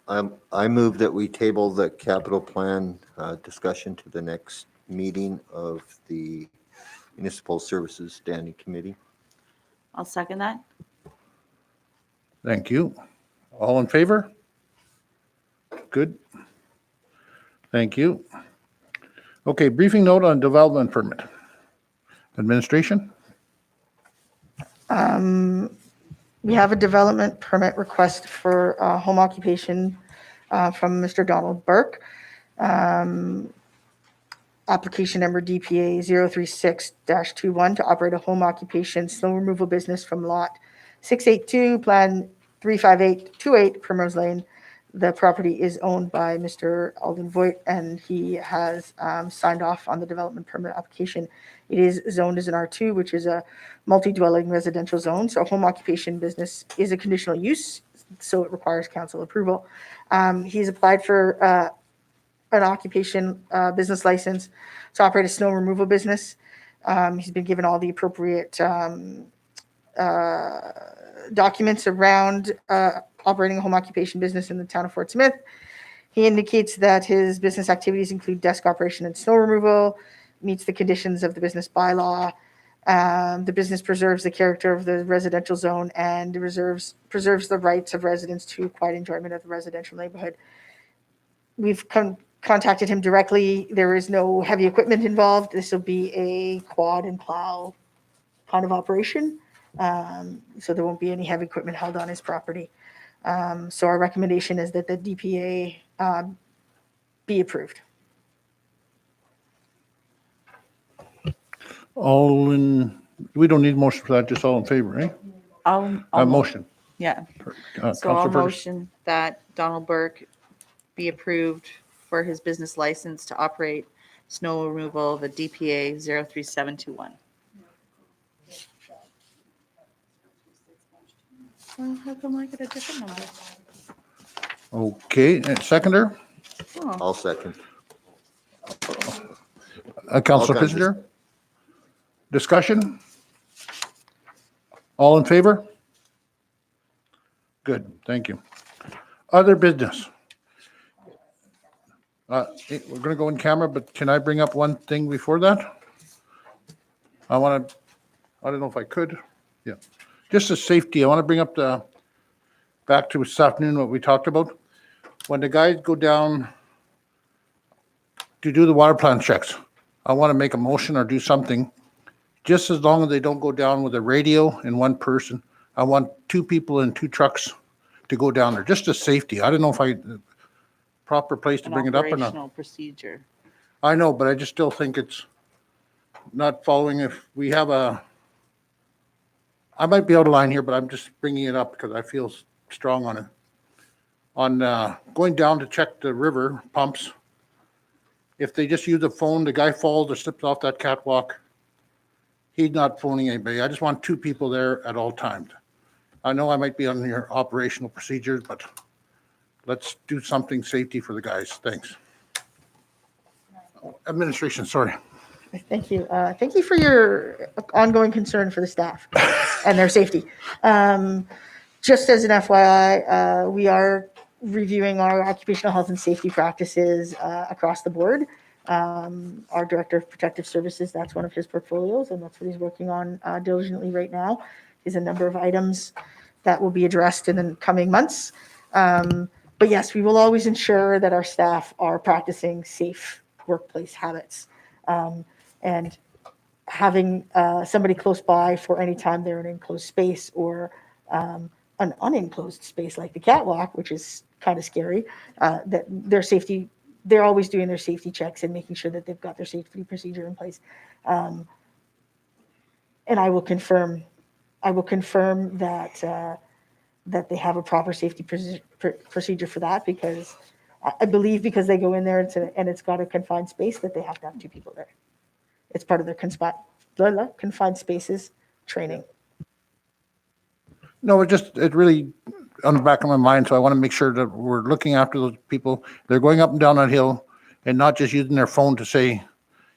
that? I move that we table the capital plan discussion to the next meeting of the Municipal Services Standing Committee. I'll second that. Thank you. All in favor? Good. Thank you. Okay, briefing note on development permit. Administration? We have a development permit request for home occupation from Mr. Donald Burke. Application number DPA 036-21 to operate a home occupation snow removal business from lot 682, plan 35828 Primrose Lane. The property is owned by Mr. Alden Voigt, and he has signed off on the development permit application. It is zoned as an R2, which is a multi-dwelling residential zone. So home occupation business is a conditional use, so it requires council approval. He's applied for an occupation business license to operate a snow removal business. He's been given all the appropriate documents around operating a home occupation business in the town of Fort Smith. He indicates that his business activities include desk operation and snow removal, meets the conditions of the business bylaw. The business preserves the character of the residential zone and preserves the rights of residents to quiet enjoyment of the residential neighborhood. We've contacted him directly. There is no heavy equipment involved. This will be a quad and plow kind of operation. So there won't be any heavy equipment held on his property. So our recommendation is that the DPA be approved. We don't need motion for that, just all in favor, eh? A motion. Yeah. So I'll Councillor Ferguson. motion that Donald Burke be approved for his business license to operate snow removal, the DPA 03721. Well, how come I get a different number? Okay, and seconder? Oh, I'll second. Councillor All kinds of- Kissinger? Discussion? All in favor? Good, thank you. Other business. We're gonna go in camera, but can I bring up one thing before that? I don't know if I could. Yeah. Just the safety. I want to bring up back to this afternoon what we talked about. When the guys go down to do the water plant checks, I want to make a motion or do something. Just as long as they don't go down with a radio and one person, I want 2 people in 2 trucks to go down there, just as safety. I don't know if proper place to An bring it up or not. operational procedure. I know, but I just still think it's not following. If we have I might be out of line here, but I'm just bringing it up because I feel strong on it. On going down to check the river pumps, if they just use a phone, the guy falls or slips off that catwalk, he's not phoning anybody. I just want 2 people there at all times. I know I might be on your operational procedures, but let's do something safety for the guys. Thanks. Administration, sorry. Thank you. Thank you for your ongoing concern for the staff and their safety. Just as an FYI, we are reviewing our occupational health and safety practices across the board. Our Director of Protective Services, that's one of his portfolios, and that's what he's working on diligently right now, is a number of items that will be addressed in the coming months. But yes, we will always ensure that our staff are practicing safe workplace habits. And having somebody close by for any time they're in an enclosed space or an unenclosed space like the catwalk, which is kind of scary, that their safety, they're always doing their safety checks and making sure that they've got their safety procedure in place. And I will confirm that that they have a proper safety procedure for that, because I believe because they go in there and it's got a confined space that they have to have 2 people there. It's part of their confined spaces training. No, it really on the back of my mind. So I want to make sure that we're looking after those people. They're going up and down that hill and not just using their phone to say,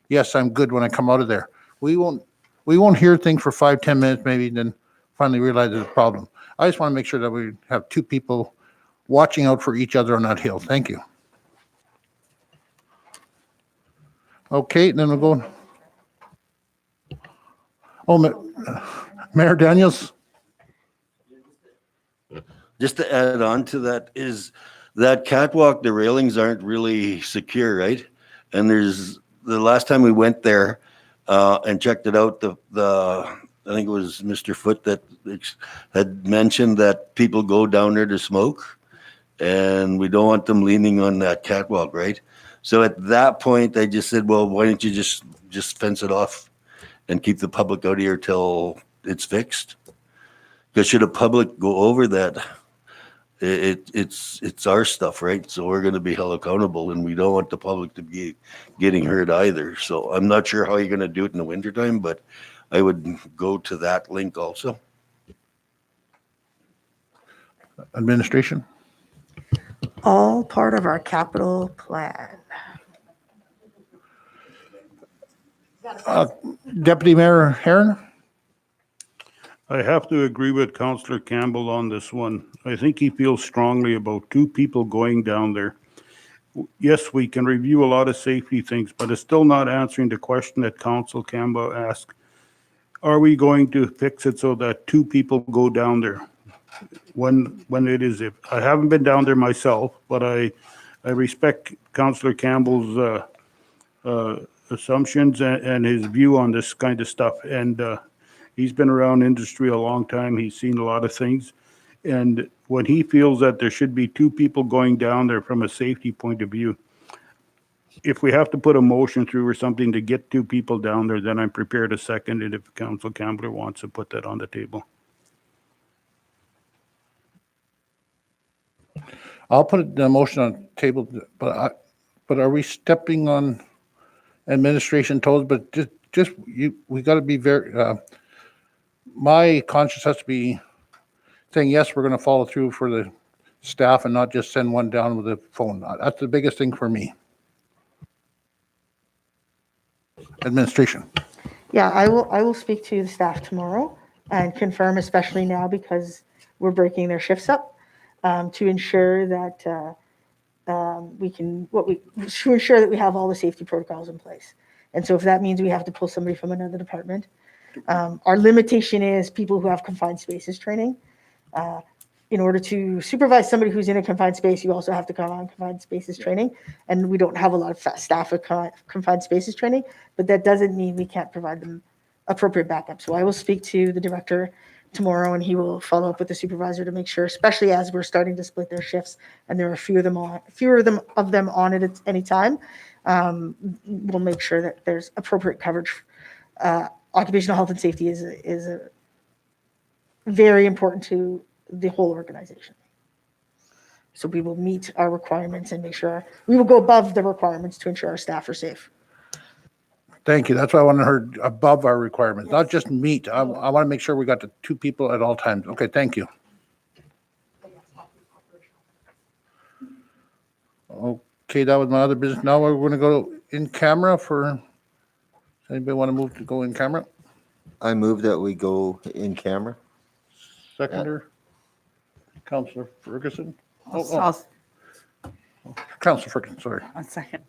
yes, I'm good when I come out of there. We won't hear things for 5-10 minutes, maybe then finally realize there's a problem. I just want to make sure that we have 2 people watching out for each other on that hill. Thank you. Okay, then we'll go. Mayor Daniels. Just to add on to that, is that catwalk, the railings aren't really secure, right? And there's, the last time we went there and checked it out, I think it was Mr. Foote that had mentioned that people go down there to smoke, and we don't want them leaning on that catwalk, right? So at that point, I just said, well, why don't you just fence it off and keep the public out here till it's fixed? Because should the public go over that, it's our stuff, right? So we're going to be held accountable, and we don't want the public to be getting hurt either. So I'm not sure how you're going to do it in the wintertime, but I would go to that link also. Administration. All part of our capital plan. Deputy Mayor Herron. I have to agree with Councillor Campbell on this one. I think he feels strongly about 2 people going down there. Yes, we can review a lot of safety things, but it's still not answering the question that Councillor Campbell asked. Are we going to fix it so that 2 people go down there? When it is, if I haven't been down there myself, but I respect Councillor Campbell's assumptions and his view on this kind of stuff. And he's been around industry a long time. He's seen a lot of things. And when he feels that there should be 2 people going down there from a safety point of view, if we have to put a motion through or something to get 2 people down there, then I'm prepared to second it if Councillor Campbell wants to put that on the table. I'll put the motion on the table, but are we stepping on administration toes? But we got to be very, my conscience has to be saying, yes, we're going to follow through for the staff and not just send one down with a phone. That's the biggest thing for me. Administration. Yeah, I will speak to the staff tomorrow and confirm, especially now because we're breaking their shifts up. to ensure that to ensure that we have all the safety protocols in place. And so if that means we have to pull somebody from another department, our limitation is people who have confined spaces training. In order to supervise somebody who's in a confined space, you also have to come on confined spaces training. And we don't have a lot of staff with confined spaces training, but that doesn't mean we can't provide them appropriate backup. So I will speak to the director tomorrow, and he will follow up with the supervisor to make sure, especially as we're starting to split their shifts and there are fewer of them on it at any time. We'll make sure that there's appropriate coverage. Occupational health and safety is very important to the whole organization. So we will meet our requirements and make sure we will go above the requirements to ensure our staff are safe. Thank you. That's why I want to heard above our requirements, not just meet. I want to make sure we got the 2 people at all times. Okay, thank you. Okay, that was my other business. Now we're going to go in camera for, anybody want to move to go in camera? I move that we go in camera. Seconder, Councillor Ferguson. I'll Councillor Ferguson, sorry. 1 second.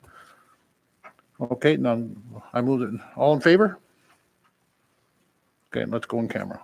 Okay, now I move it. All in favor? Okay, let's go in camera.